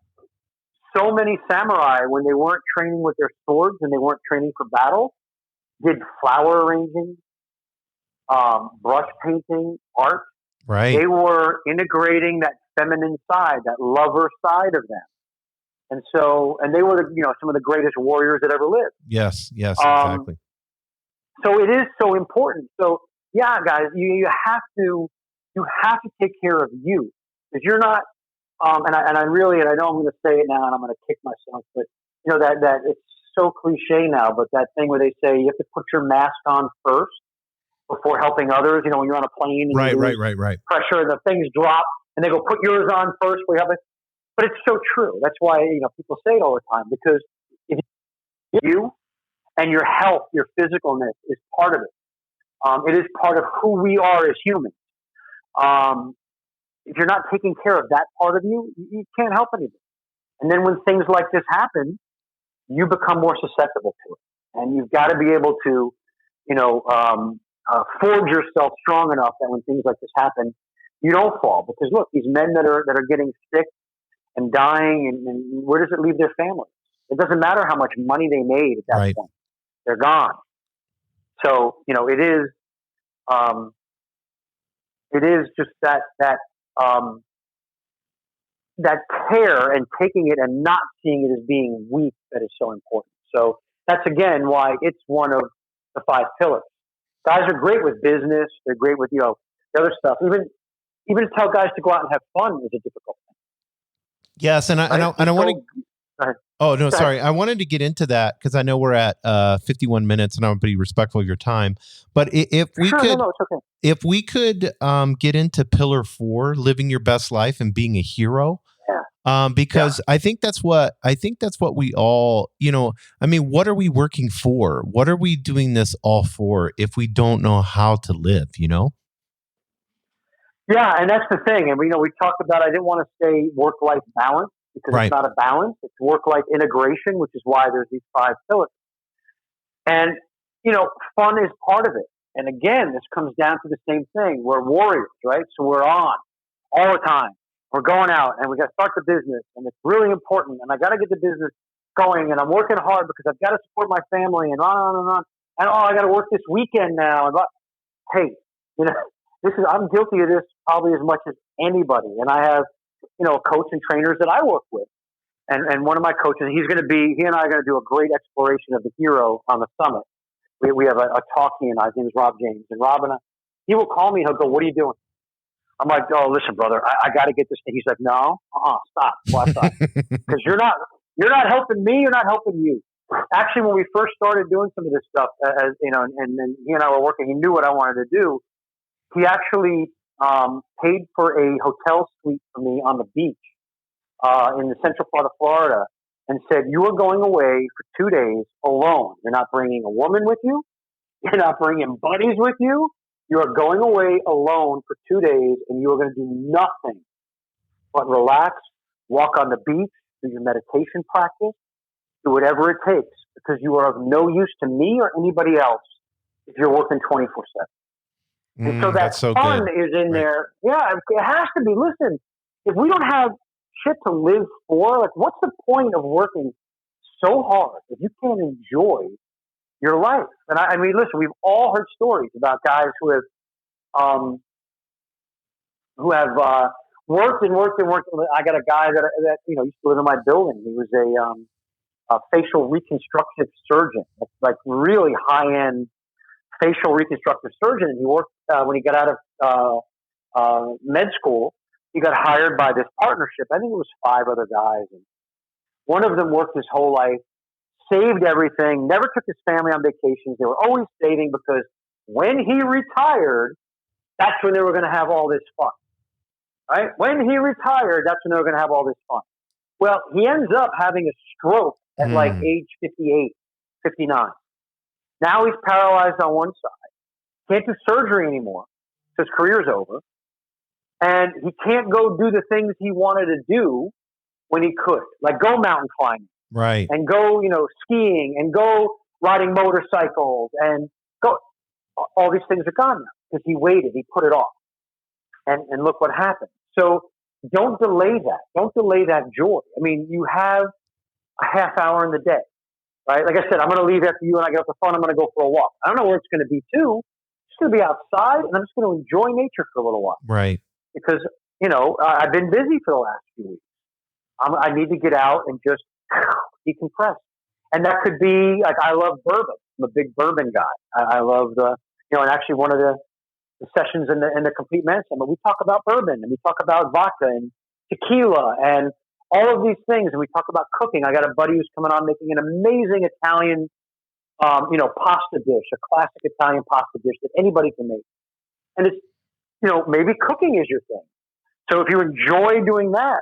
So many samurai, when they weren't training with their swords and they weren't training for battle, did flower arranging, brush painting, art. Right. They were integrating that feminine side, that lover side of them. And they were, some of the greatest warriors that ever lived. Yes, exactly. So it is so important. So, yeah, guys, you have to you have to take care of you, because you're not. And I know I'm going to say it now, and I'm going to kick myself, but that it's so cliche now, but that thing where they say you have to put your mask on first before helping others. When you're on a plane, and right. pressure, and the things drop, and they go put yours on first. But it's so true. That's why people say it all the time, because if you and your health, your physicalness is part of it. It is part of who we are as humans. If you're not taking care of that part of you, you can't help anything. And then when things like this happen, you become more susceptible to it. And you've got to be able to, forge yourself strong enough that when things like this happen, you don't fall. Because look, these men that are getting sick and dying, and where does it leave their families? It doesn't matter how much money they made at that point; they're gone. So it is just that care and taking it and not seeing it as being weak that is so important. So that's again why it's one of the 5 pillars. Guys are great with business; they're great with the other stuff. Even to tell guys to go out and have fun is a difficult thing. Yes, and I want to. Oh no, sorry. I wanted to get into that because I know we're at 51 minutes, and I want to be respectful of your time. But if we could, it's okay. If we could get into pillar 4, living your best life and being a hero. Because I think that's what we all, what are we working for? What are we doing this all for if we don't know how to live, Yeah, and that's the thing. And we talked about, I didn't want to say work-life balance, because it's not a balance. It's work-life integration, which is why there's these 5 pillars. And, fun is part of it. And again, this comes down to the same thing. We're warriors, right? So we're on all the time. We're going out, and we got to start the business, and it's really important. And I got to get the business going, and I'm working hard because I've got to support my family, and on and on. And I got to work this weekend now. And hey, I'm guilty of this probably as much as anybody. And I have, coach and trainers that I work with. And one of my coaches, he and I are going to do a great exploration of the hero on the summit. We have a talk, his name is Rob James. And Rob he will call me and he'll go, "What are you doing?" I'm like, "Oh, listen, brother, I got to get this thing." He's like, "No, stop. Why stop? Because you're not helping me. You're not helping you." Actually, when we first started doing some of this stuff, and then he and I were working, he knew what I wanted to do. He actually paid for a hotel suite for me on the beach in the central part of Florida, and said, "You are going away for 2 days alone. You're not bringing a woman with you. You're not bringing buddies with you. You are going away alone for 2 days, and you are going to do nothing but relax, walk on the beach, do your meditation practice, do whatever it takes, because you are of no use to me or anybody else if you're working 24/7." And so that fun is in there. Yeah, it has to be. Listen, if we don't have shit to live for, what's the point of working so hard if you can't enjoy your life? And I mean, listen, we've all heard stories about guys who have worked and worked and worked. I got a guy that used to live in my building. He was a facial reconstructive surgeon, like really high end facial reconstructive surgeon. And he worked when he got out of med school. He got hired by this partnership. I think it was 5 other guys, and one of them worked his whole life, saved everything, never took his family on vacations. They were always saving because when he retired, that's when they were going to have all this fun. Right? When he retired, that's when they were going to have all this fun. Well, he ends up having a stroke at age 58, 59. Now he's paralyzed on one side. Can't do surgery anymore. His career's over. And he can't go do the things he wanted to do when he could, like go mountain climbing. Right. And go, skiing and go riding motorcycles and go. All these things are gone now because he waited. He put it off. And look what happened. So don't delay that. Don't delay that joy. I mean, you have a half hour in the day, right? Like I said, I'm going to leave after you and I get off the phone. I'm going to go for a walk. I don't know where it's going to be too. It's going to be outside and I'm just going to enjoy nature for a little while. Right. Because, I've been busy for the last few weeks. I need to get out and just decompress. And that could be, I love bourbon. I'm a big bourbon guy. I love and actually one of the the sessions in the Complete Men Summit, we talk about bourbon and we talk about vodka and tequila and all of these things. And we talk about cooking. I got a buddy who's coming on making an amazing Italian, pasta dish, a classic Italian pasta dish that anybody can make. And it's, maybe cooking is your thing. So if you enjoy doing that,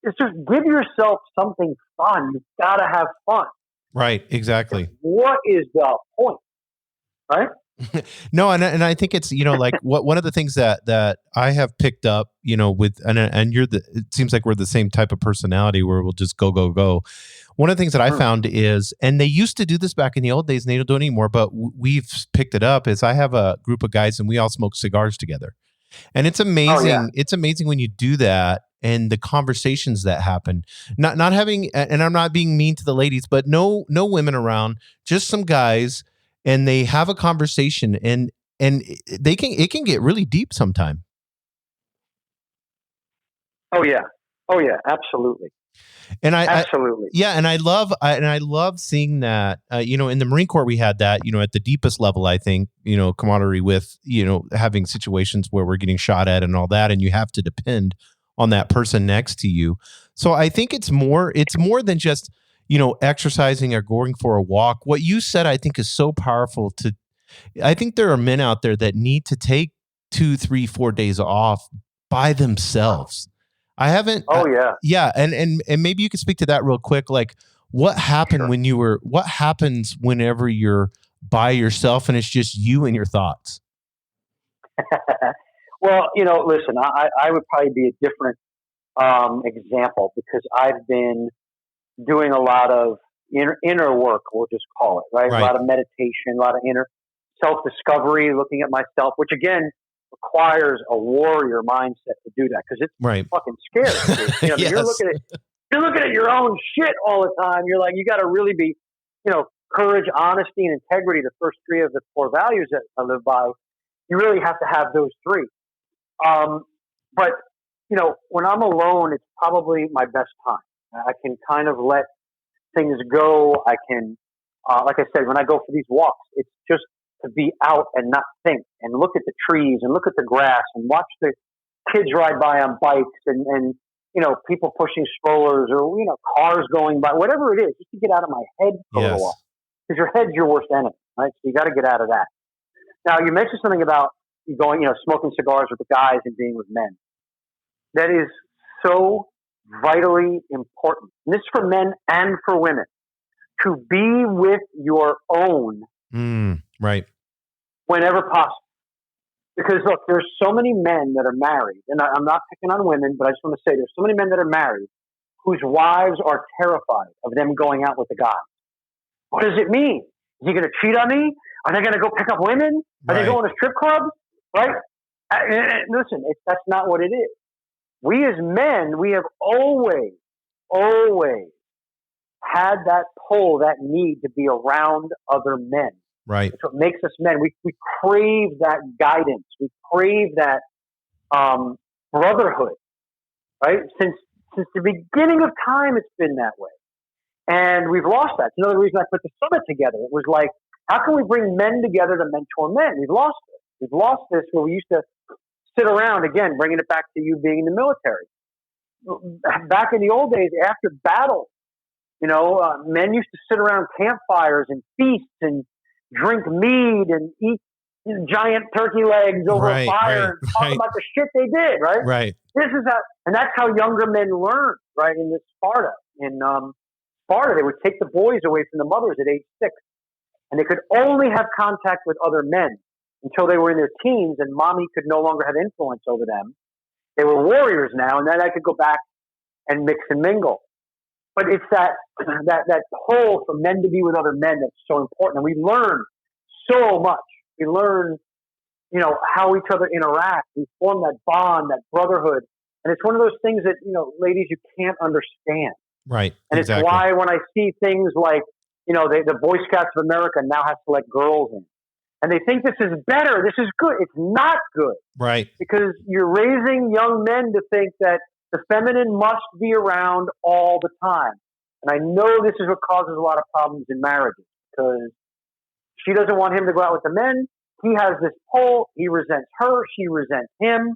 it's just give yourself something fun. You've got to have fun. Right. Exactly. What is the point? Right? No, and I think it's like one of the things that I have picked up with and it seems like we're the same type of personality where we'll just go. One of the things that I found is, and they used to do this back in the old days and they don't do it anymore, but we've picked it up, is I have a group of guys and we all smoke cigars together, and it's amazing. Oh, yeah. It's amazing when you do that and the conversations that happen. Not having, and I'm not being mean to the ladies, but no women around, just some guys. And they have a conversation, and it can get really deep sometime. Oh yeah, absolutely. And absolutely, and I love seeing that. In the Marine Corps we had that. At the deepest level, I think camaraderie with having situations where we're getting shot at and all that, and you have to depend on that person next to you. So I think it's more than just exercising or going for a walk. What you said, I think, is so powerful. I think there are men out there that need to take 2, 3, 4 days off by themselves. I haven't. Oh yeah. Yeah. And maybe you could speak to that real quick. Like what happened what happens whenever you're by yourself and it's just you and your thoughts? Well, listen, I would probably be a different example because I've been doing a lot of inner work, we'll just call it, right? A lot of meditation, a lot of inner self-discovery, looking at myself, which again requires a warrior mindset to do that because it's fucking scary. Yes. You're looking at your own shit all the time. You're like, you got to really be, courage, honesty, and integrity, the first 3 of the 4 values that I live by. You really have to have those 3. But when I'm alone, it's probably my best time. I can kind of let things go. I can, like I said, when I go for these walks, it's just to be out and not think and look at the trees and look at the grass and watch the kids ride by on bikes and people pushing strollers or, cars going by, whatever it is, just to get out of my head for a little while. Because your head's your worst enemy, right? So you got to get out of that. Now, you mentioned something about you going, smoking cigars with the guys and being with men. That is so vitally important. And this is for men and for women. To be with your own whenever possible. Because look, there's so many men that are married, and I'm not picking on women, but I just want to say there's so many men that are married whose wives are terrified of them going out with the guy. What does it mean? Is he going to cheat on me? Are they going to go pick up women? Are they going to strip clubs? Right? Listen, that's not what it is. We as men, we have always had that pull, that need to be around other men. Right. It's what makes us men. We crave that guidance. We crave that brotherhood, right? Since the beginning of time, it's been that way. And we've lost that. It's another reason I put the summit together. It was like, how can we bring men together to mentor men? We've lost it. We've lost this where we used to sit around, again, bringing it back to you being in the military. Back in the old days, after battle, men used to sit around campfires and feast and drink mead and eat giant turkey legs over a fire and talk about the shit they did, right? Right. This is how, and that's how younger men learned, right? In this Sparta. In Sparta, they would take the boys away from the mothers at age 6, and they could only have contact with other men until they were in their teens, and mommy could no longer have influence over them. They were warriors now, and then I could go back and mix and mingle. But it's that pull for men to be with other men that's so important. And we learn so much. We learn, how each other interact. We form that bond, that brotherhood. And it's one of those things that, ladies, you can't understand. Right. And exactly. It's why when I see things like, the Boy Scouts of America now has to let girls in. And they think this is better. This is good. It's not good. Right. Because you're raising young men to think that the feminine must be around all the time. And I know this is what causes a lot of problems in marriages because she doesn't want him to go out with the men. he has this pull. He resents her. She resents him.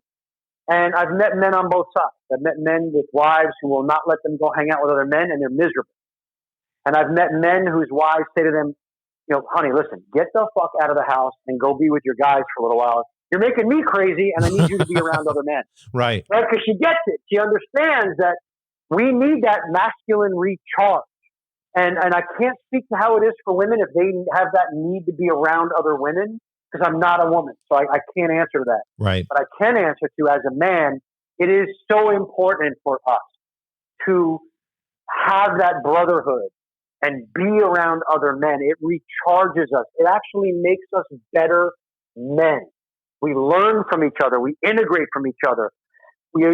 And I've met men on both sides. I've met men with wives who will not let them go hang out with other men, and they're miserable. And I've met men whose wives say to them, honey, listen, get the fuck out of the house and go be with your guys for a little while. You're making me crazy, and I need you to be around other men. Right. Because she gets it. She understands that we need that masculine recharge. And I can't speak to how it is for women if they have that need to be around other women, because I'm not a woman, so I can't answer that. Right. But I can answer to, as a man, it is so important for us to have that brotherhood and be around other men. It recharges us. It actually makes us better men. We learn from each other. We integrate from each other. We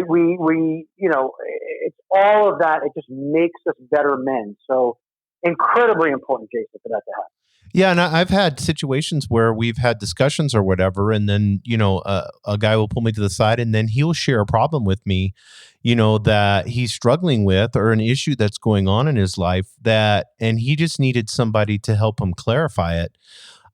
it's all of that. It just makes us better men. So incredibly important, Jason, for that to happen. Yeah, and I've had situations where we've had discussions or whatever, and then a guy will pull me to the side, and then he'll share a problem with me, that he's struggling with, or an issue that's going on in his life, and he just needed somebody to help him clarify it.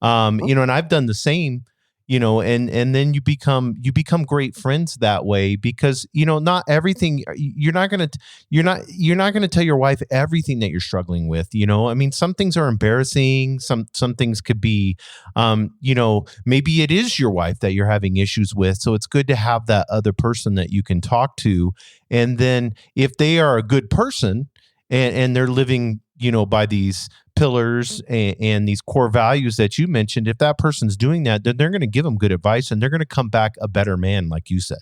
And I've done the same. And then you become great friends that way, because not everything, you're not going to tell your wife everything that you're struggling with. I mean, some things are embarrassing. Some things could be, maybe it is your wife that you're having issues with. So it's good to have that other person that you can talk to. And then if they are a good person and they're living, by these pillars and these core values that you mentioned, if that person's doing that, then they're going to give them good advice, and they're going to come back a better man, like you said.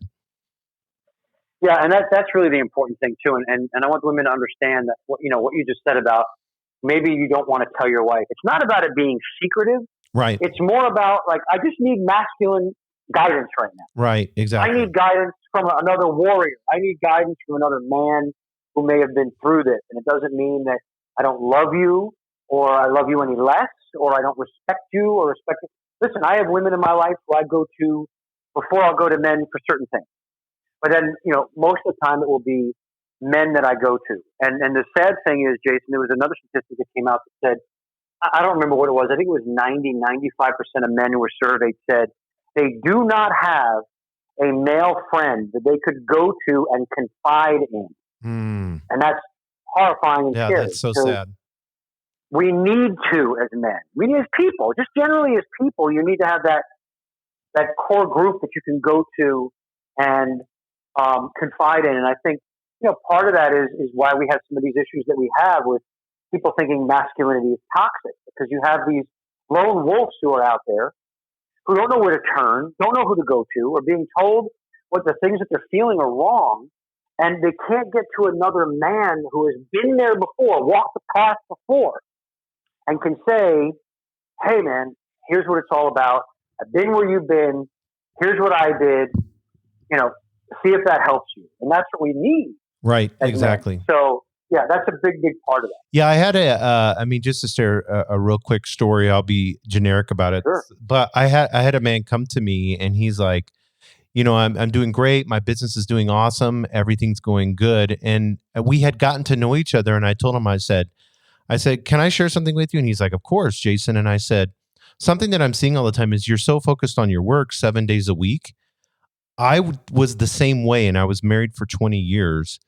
Yeah, and that's really the important thing too. And I want women to understand that what you just said about maybe you don't want to tell your wife. It's not about it being secretive. Right. It's more about I just need masculine guidance right now. Right. Exactly. I need guidance from another warrior. I need guidance from another man who may have been through this. And it doesn't mean that I don't love you, or I love you any less, or I don't respect you or respect you. Listen, I have women in my life who I go to before I'll go to men for certain things. But then, most of the time it will be men that I go to. And the sad thing is, Jason, there was another statistic that came out that said, I don't remember what it was. I think it was 95% of men who were surveyed said they do not have a male friend that they could go to and confide in. And that's horrifying and scary. Yeah, that's so sad. We need to, as men, as people, just generally as people, you need to have that core group that you can go to and confide in. And I think, part of that is why we have some of these issues that we have with people thinking masculinity is toxic, because you have these lone wolves who are out there who don't know where to turn, don't know who to go to, or being told what the things that they're feeling are wrong. And they can't get to another man who has been there before, walked the path before, and can say, hey, man, here's what it's all about. I've been where you've been. Here's what I did. See if that helps you. And that's what we need. Right, exactly. Men. So, yeah, that's a big, big part of that. Yeah, I had just to share a real quick story. I'll be generic about it. Sure. But I had a man come to me, and he's like, I'm doing great. My business is doing awesome. Everything's going good. And we had gotten to know each other. And I told him, I said, can I share something with you? And he's like, of course, Jason. And I said, something that I'm seeing all the time is you're so focused on your work 7 days a week. I was the same way, and I was married for 20 years.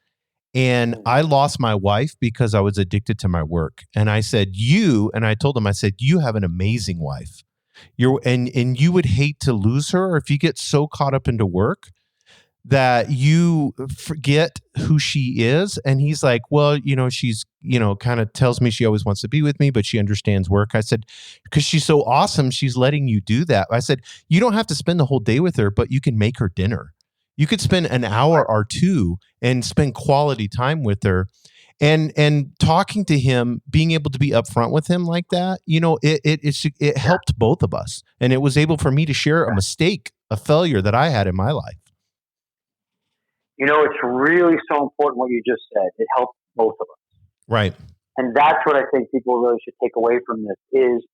And I lost my wife because I was addicted to my work. And I said, I told him, I said, you have an amazing wife. And you would hate to lose her, or if you get so caught up into work that you forget who she is. And he's like, well, she's, kind of tells me she always wants to be with me, but she understands work. I said, because she's so awesome, she's letting you do that. I said, you don't have to spend the whole day with her, but you can make her dinner. You could spend an hour or two and spend quality time with her. And talking to him, being able to be upfront with him like that, it helped both of us. And it was able for me to share a mistake, a failure that I had in my life. It's really so important what you just said. It helped both of us. Right. And that's what I think people really should take away from this is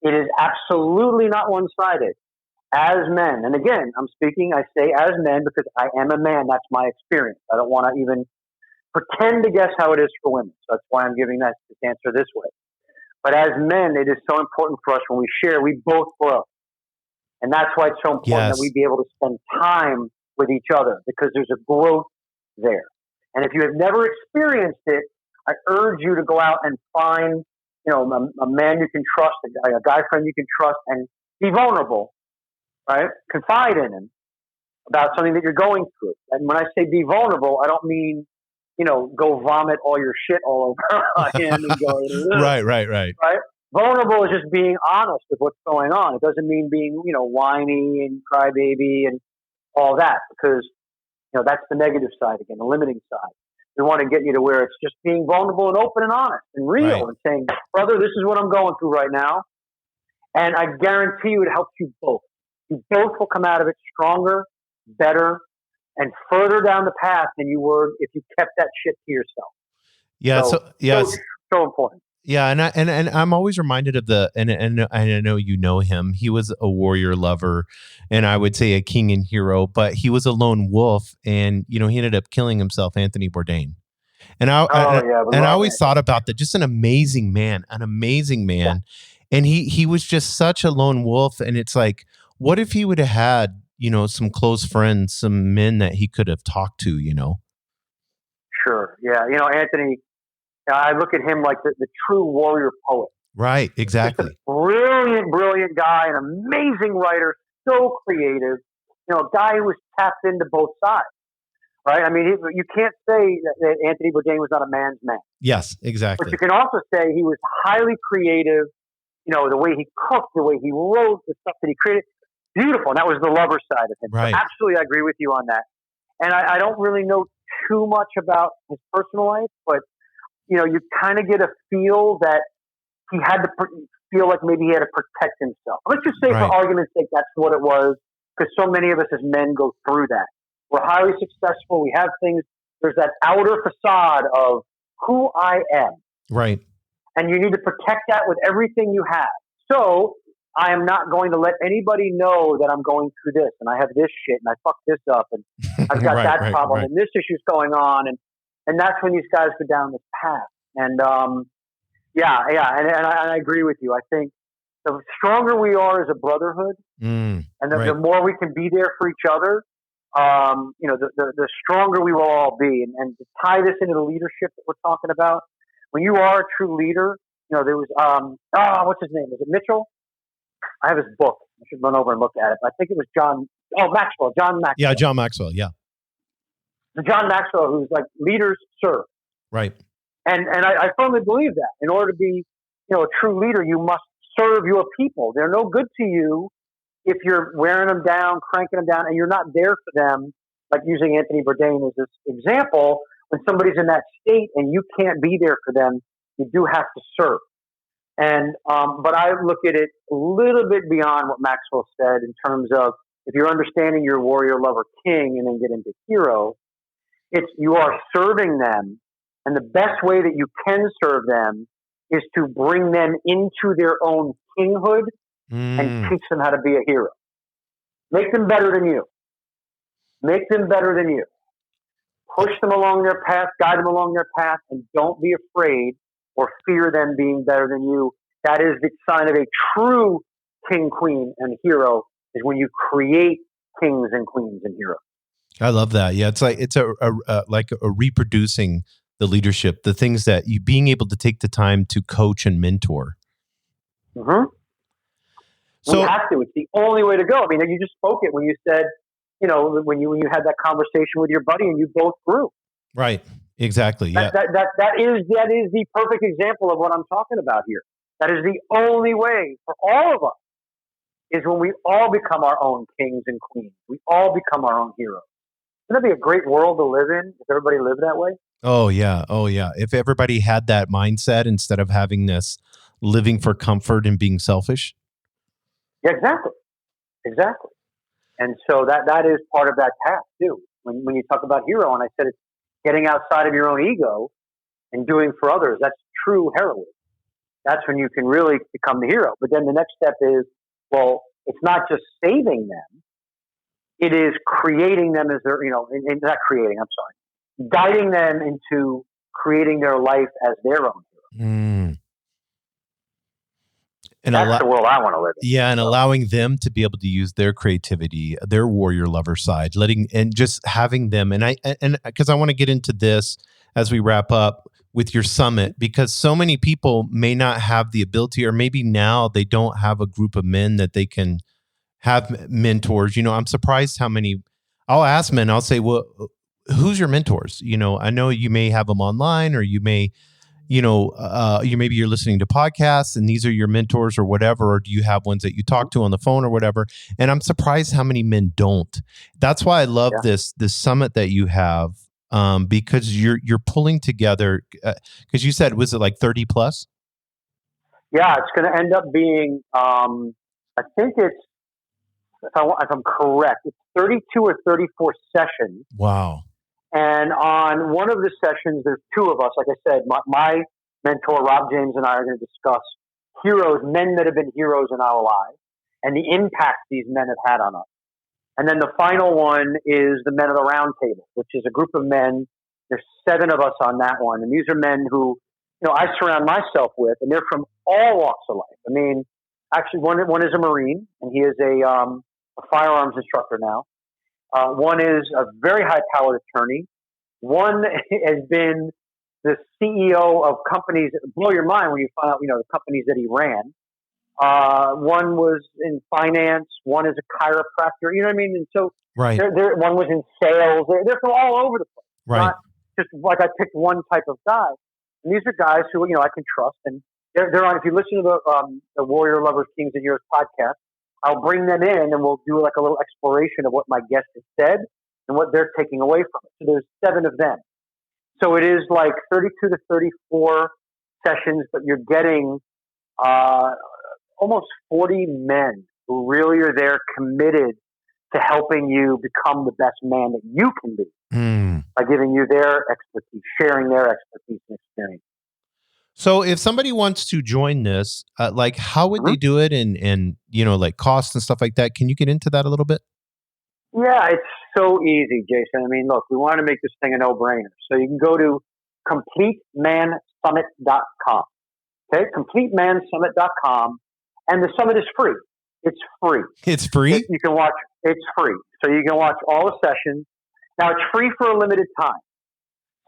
it is absolutely not one-sided. As men, and again, I say as men because I am a man. That's my experience. I don't want to even pretend to guess how it is for women. So that's why I'm giving this answer this way. But as men, it is so important for us when we share, we both grow. And that's why it's so important that we be able to spend time with each other, because there's a growth there. And if you have never experienced it, I urge you to go out and find, a man you can trust, a guy friend you can trust, and be vulnerable, right? Confide in him about something that you're going through. And when I say be vulnerable, I don't mean, go vomit all your shit all over him and go, right. Right? Vulnerable is just being honest with what's going on. It doesn't mean being, whiny and crybaby and all that, because, that's the negative side again, the limiting side. We want to get you to where it's just being vulnerable and open and honest and real and saying, brother, this is what I'm going through right now. And I guarantee you it helps you both. You both will come out of it stronger, better, and further down the path than you were if you kept that shit to yourself. Yeah. So important. Yeah, and I'm always reminded of and I know you know him. He was a warrior lover, and I would say a king and hero, but he was a lone wolf, and he ended up killing himself, Anthony Bourdain. And I always thought about that. Just an amazing man. Yeah. And he was just such a lone wolf. And it's like, what if he would have had some close friends, some men that he could have talked to? Sure. Yeah. Anthony. I look at him like the true warrior poet. Right, exactly. Brilliant guy, an amazing writer, so creative. A guy who was tapped into both sides, right? I mean, you can't say that Anthony Bourdain was not a man's man. Yes, exactly. But you can also say he was highly creative. The way he cooked, the way he wrote, the stuff that he created, beautiful. And that was the lover side of him. Right. So absolutely, I agree with you on that. And I don't really know too much about his personal life, but you kind of get a feel that he had to feel like maybe he had to protect himself. Let's just say, for argument's sake, that's what it was, because so many of us as men go through that. We're highly successful. We have things. There's that outer facade of who I am. Right. And you need to protect that with everything you have. So I am not going to let anybody know that I'm going through this, and I have this shit, and I fucked this up, and I've got that problem, and this issue's going on, and that's when these guys go down this path. And and I agree with you. I think the stronger we are as a brotherhood, and the more we can be there for each other, the stronger we will all be. And to tie this into the leadership that we're talking about, when you are a true leader, there was what's his name? Is it Mitchell? I have his book. I should run over and look at it. I think it was John Maxwell. Yeah, John Maxwell. Yeah. John Maxwell, who's like leaders serve. Right. And I firmly believe that in order to be, a true leader, you must serve your people. They're no good to you if you're wearing them down, cranking them down, and you're not there for them. Like using Anthony Bourdain as this example, when somebody's in that state and you can't be there for them, you do have to serve. And but I look at it a little bit beyond what Maxwell said in terms of if you're understanding your warrior, lover, king, and then get into hero, it's you are serving them. And the best way that you can serve them is to bring them into their own kinghood and teach them how to be a hero. Make them better than you. Make them better than you. Push them along their path, guide them along their path, and don't be afraid or fear them being better than you. That is the sign of a true king, queen, and hero, is when you create kings and queens and heroes. I love that. Yeah, it's like like a reproducing the leadership, the things that you being able to take the time to coach and mentor. Mm-hmm. So you have to. It's the only way to go. I mean, you just spoke it when you said, when you had that conversation with your buddy and you both grew. Right. Exactly. Yeah. That is the perfect example of what I'm talking about here. That is the only way for all of us, is when we all become our own kings and queens. We all become our own heroes. Wouldn't that be a great world to live in if everybody lived that way? Oh yeah. If everybody had that mindset instead of having this living for comfort and being selfish. Yeah, exactly. And so that is part of that path too. When you talk about hero, and I said it's getting outside of your own ego and doing for others, that's true heroism. That's when you can really become the hero. But then the next step is, well, it's not just saving them. It is creating them as their, not creating, I'm sorry, guiding them into creating their life as their own hero. And that's the world I want to live in. Yeah, and allowing them to be able to use their creativity, their warrior lover side, and just having them. And because I want to get into this as we wrap up with your summit, because so many people may not have the ability, or maybe now they don't have a group of men that they can have mentors. I'm surprised how many. I'll ask men. I'll say, well, who's your mentors? I know you may have them online, or you may. Maybe you're listening to podcasts and these are your mentors or whatever, or do you have ones that you talk to on the phone or whatever? And I'm surprised how many men don't. That's why I love this summit that you have, because you're pulling together, because you said, was it like 30 plus? Yeah, it's going to end up being, I think it's, if I'm correct, it's 32 or 34 sessions. Wow. And on one of the sessions, there's two of us. Like I said, my mentor, Rob James, and I are going to discuss heroes, men that have been heroes in our lives, and the impact these men have had on us. And then the final one is the Men of the Round Table, which is a group of men. There's 7 of us on that one. And these are men who, I surround myself with, and they're from all walks of life. I mean, actually, one is a Marine, and he is a firearms instructor now. One is a very high-powered attorney. One has been the CEO of companies that blow your mind when you find out, the companies that he ran. One was in finance. One is a chiropractor. You know what I mean? And so, right. One was in sales. They're from all over the place. Right. Not just like I picked one type of guy. And these are guys who, I can trust. And they're on. If you listen to the Warrior Lovers Kings and Heroes podcast, I'll bring them in and we'll do like a little exploration of what my guest has said and what they're taking away from it. So there's 7 of them. So it is like 32 to 34 sessions, but you're getting almost 40 men who really are there committed to helping you become the best man that you can be by giving you their expertise, sharing their expertise and experience. So if somebody wants to join this, like how would they do it and like costs and stuff like that? Can you get into that a little bit? Yeah, it's so easy, Jason. I mean, look, we want to make this thing a no-brainer. So you can go to CompleteManSummit.com. Okay, CompleteManSummit.com. And the summit is free. It's free. It's free? You can watch. It's free. So you can watch all the sessions. Now, it's free for a limited time.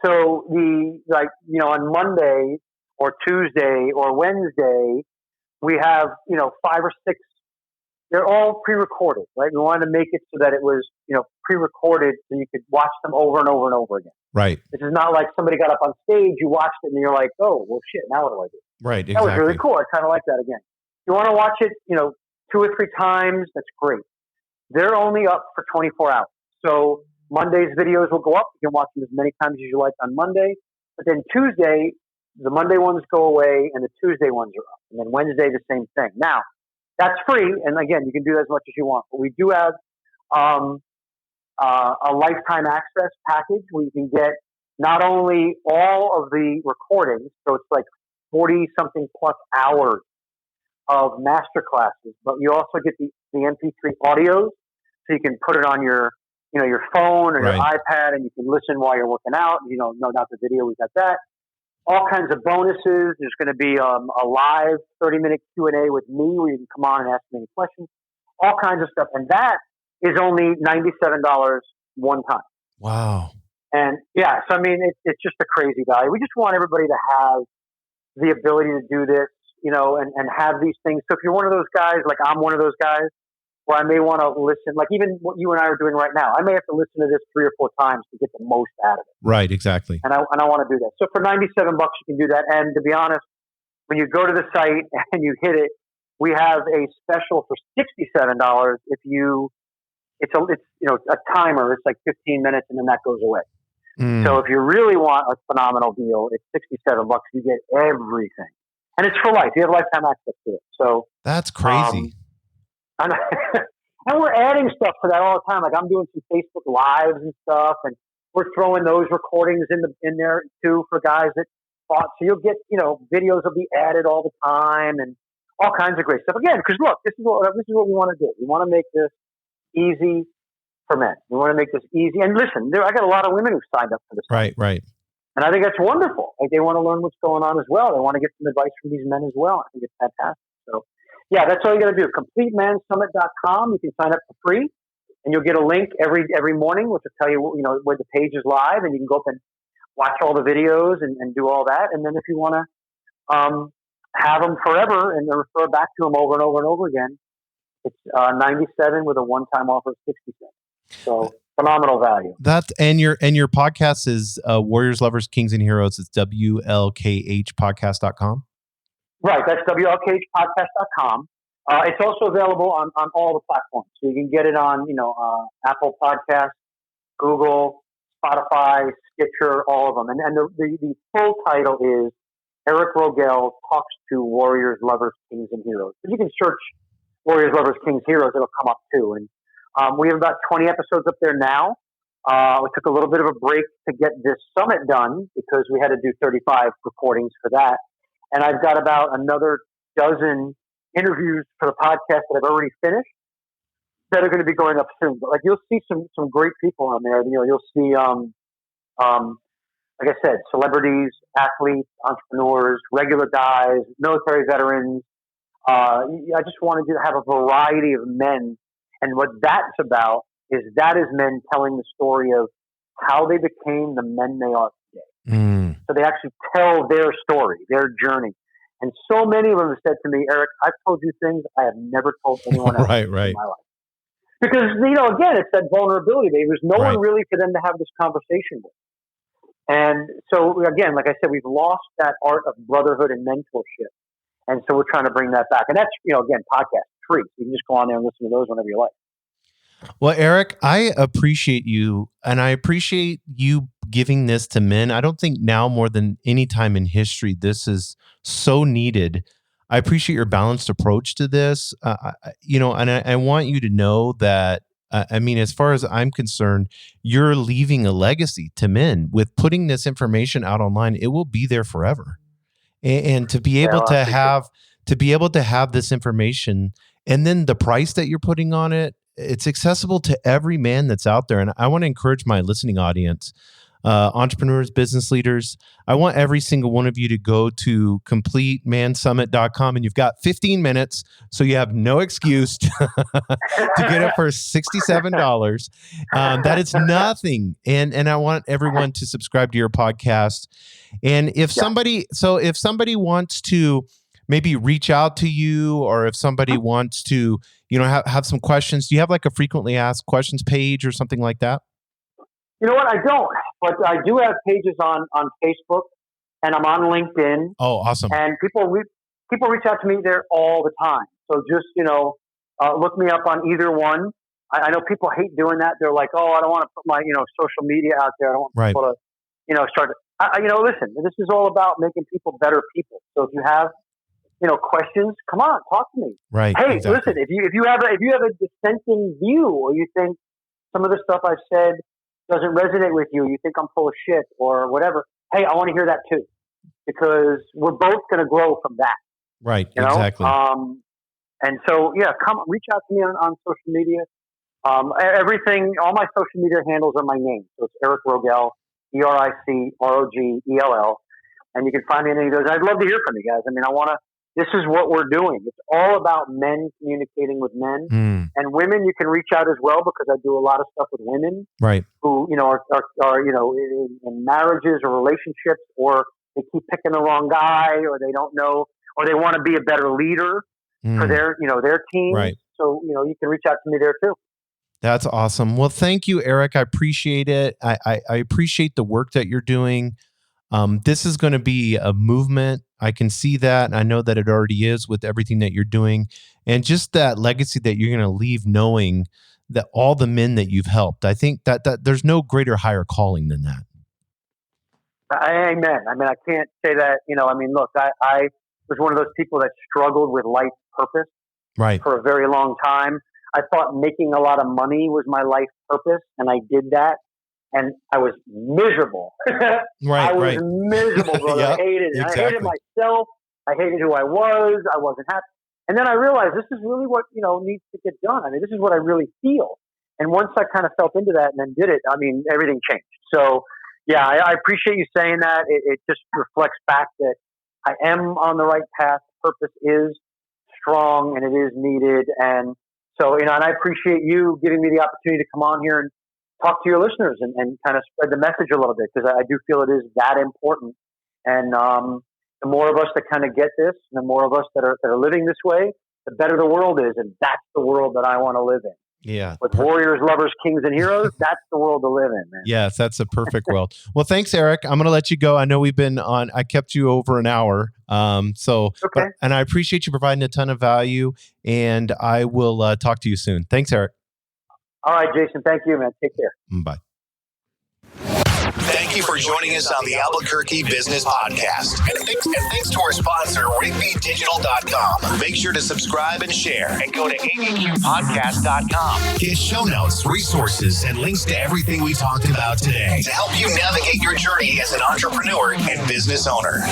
So on Monday or Tuesday or Wednesday, we have, 5 or 6. They're all pre-recorded, right? We wanted to make it so that it was, pre-recorded so you could watch them over and over and over again. Right. This is not like somebody got up on stage, you watched it, and you're like, oh, well, shit, now what do I do? Right, exactly. That was really cool. I kind of like that again. You want to watch it, 2 or 3 times, that's great. They're only up for 24 hours. So Monday's videos will go up. You can watch them as many times as you like on Monday. But then Tuesday, the Monday ones go away and the Tuesday ones are up. And then Wednesday, the same thing. Now, that's free. And again, you can do that as much as you want. But we do have a lifetime access package where you can get not only all of the recordings, so it's like 40-something plus hours of master classes, but you also get the MP3 audios, so you can put it on your phone or your iPad, and you can listen while you're working out. No, not the video, we got that. All kinds of bonuses. There's going to be a live 30-minute Q&A with me where you can come on and ask me any questions. All kinds of stuff, and that is only $97 one time. Wow. And yeah, so I mean, it's just a crazy value. We just want everybody to have the ability to do this, and have these things. So if you're one of those guys, like I'm one of those guys, where I may want to listen, like even what you and I are doing right now, I may have to listen to this 3 or 4 times to get the most out of it. Right, exactly. And I want to do that. So for $97, you can do that. And to be honest, when you go to the site and you hit it, we have a special for $67. It's a timer. It's like 15 minutes, and then that goes away. So if you really want a phenomenal deal, it's $67. You get everything, and it's for life. You have lifetime access to it. So that's crazy. And we're adding stuff for that all the time. Like I'm doing some Facebook Lives and stuff, and we're throwing those recordings in there too for guys that fought. So you'll get videos will be added all the time and all kinds of great stuff. Again, because look, this is what we want to do. We want to make this easy for men. We want to make this easy. And listen, I got a lot of women who signed up for this. Right. And I think that's wonderful. Like they want to learn what's going on as well. They want to get some advice from these men as well. I think it's fantastic. So Yeah, that's all you got to do. CompleteManSummit.com. You can sign up for free, and you'll get a link every morning, which will tell you where the page is live, and you can go up and watch all the videos and do all that. And then if you want to have them forever and then refer back to them over and over and over again, it's $97 with a one-time offer of $60. So phenomenal value. And your podcast is Warriors, Lovers, Kings, and Heroes. It's WLKH Podcast.com. Right, that's WLKHpodcast.com. It's also available on all the platforms. So you can get it on, Apple Podcasts, Google, Spotify, Stitcher, all of them. And the full title is Eric Rogell Talks to Warriors, Lovers, Kings, and Heroes. But you can search Warriors, Lovers, Kings, Heroes. It'll come up too. And we have about 20 episodes up there now. We took a little bit of a break to get this summit done because we had to do 35 recordings for that. And I've got about another dozen interviews for the podcast that I've already finished that are going to be going up soon. But like you'll see some great people on there. You'll see, like I said, celebrities, athletes, entrepreneurs, regular guys, military veterans. I just wanted to have a variety of men. And what that's about is men telling the story of how they became the men they are today. So they actually tell their story, their journey. And so many of them have said to me, Eric, I've told you things I have never told anyone else in my life. Because, again, it's that vulnerability. There's no one really for them to have this conversation with. And so, again, like I said, we've lost that art of brotherhood and mentorship. And so we're trying to bring that back. And that's, again, podcast free. So you can just go on there and listen to those whenever you like. Well, Eric, I appreciate you, and I appreciate you giving this to men. I don't think now more than any time in history, this is so needed. I appreciate your balanced approach to this, and I want you to know that, as far as I'm concerned, you're leaving a legacy to men. With putting this information out online, it will be there forever. And to be able to have this information, and then the price that you're putting on it, it's accessible to every man that's out there. And I want to encourage my listening audience, entrepreneurs, business leaders. I want every single one of you to go to CompleteManSummit.com, and you've got 15 minutes. So you have no excuse to get it for $67. That is nothing. And I want everyone to subscribe to your podcast. And if somebody wants to maybe reach out to you, or if somebody wants to, have some questions, do you have like a frequently asked questions page or something like that? You know what? I don't, but I do have pages on Facebook, and I'm on LinkedIn. Oh, awesome. And people reach out to me there all the time. So just, look me up on either one. I know people hate doing that. They're like, oh, I don't want to put my, social media out there. I don't want people to, start. Listen, this is all about making people better people. So if you have, questions, come on, talk to me. Right. Hey, exactly. listen, if you have a dissenting view, or you think some of the stuff I've said doesn't resonate with you, you think I'm full of shit or whatever, hey, I want to hear that too, because we're both going to grow from that. Right. Exactly. And so, come reach out to me on social media. Everything, all my social media handles are my name. So it's Eric Rogell, EricRogell, and you can find me in any of those. I'd love to hear from you guys. This is what we're doing. It's all about men communicating with men, and women. You can reach out as well, because I do a lot of stuff with women, right? Who are in marriages or relationships, or they keep picking the wrong guy, or they don't know, or they want to be a better leader for their team. Right. So you can reach out to me there too. That's awesome. Well, thank you, Eric. I appreciate it. I appreciate the work that you're doing. This is going to be a movement. I can see that. And I know that it already is with everything that you're doing, and just that legacy that you're going to leave, knowing that all the men that you've helped. I think that there's no greater, higher calling than that. Amen. I can't say that, look, I was one of those people that struggled with life purpose for a very long time. I thought making a lot of money was my life purpose, and I did that. And I was miserable. I was miserable, brother. Yep, I hated it. exactly. I hated myself. I hated who I was. I wasn't happy. And then I realized this is really what, needs to get done. This is what I really feel. And once I kind of felt into that and then did it, everything changed. So, I appreciate you saying that. It just reflects back that I am on the right path. Purpose is strong and it is needed. And so, and I appreciate you giving me the opportunity to come on here and talk to your listeners and kind of spread the message a little bit, because I do feel it is that important. And the more of us that kind of get this, and the more of us that are living this way, the better the world is. And that's the world that I want to live in. Yeah. With warriors, lovers, kings, and heroes, that's the world to live in, man. Yes, that's a perfect world. Well, thanks, Eric. I'm going to let you go. I know we've been on, I kept you over an hour. Okay. And I appreciate you providing a ton of value, and I will talk to you soon. Thanks, Eric. All right, Jason. Thank you, man. Take care. Bye. Thank you for joining us on the Albuquerque Business Podcast. And thanks to our sponsor, RigbyDigital.com. Make sure to subscribe and share, and go to ABQPodcast.com. Get show notes, resources, and links to everything we talked about today to help you navigate your journey as an entrepreneur and business owner.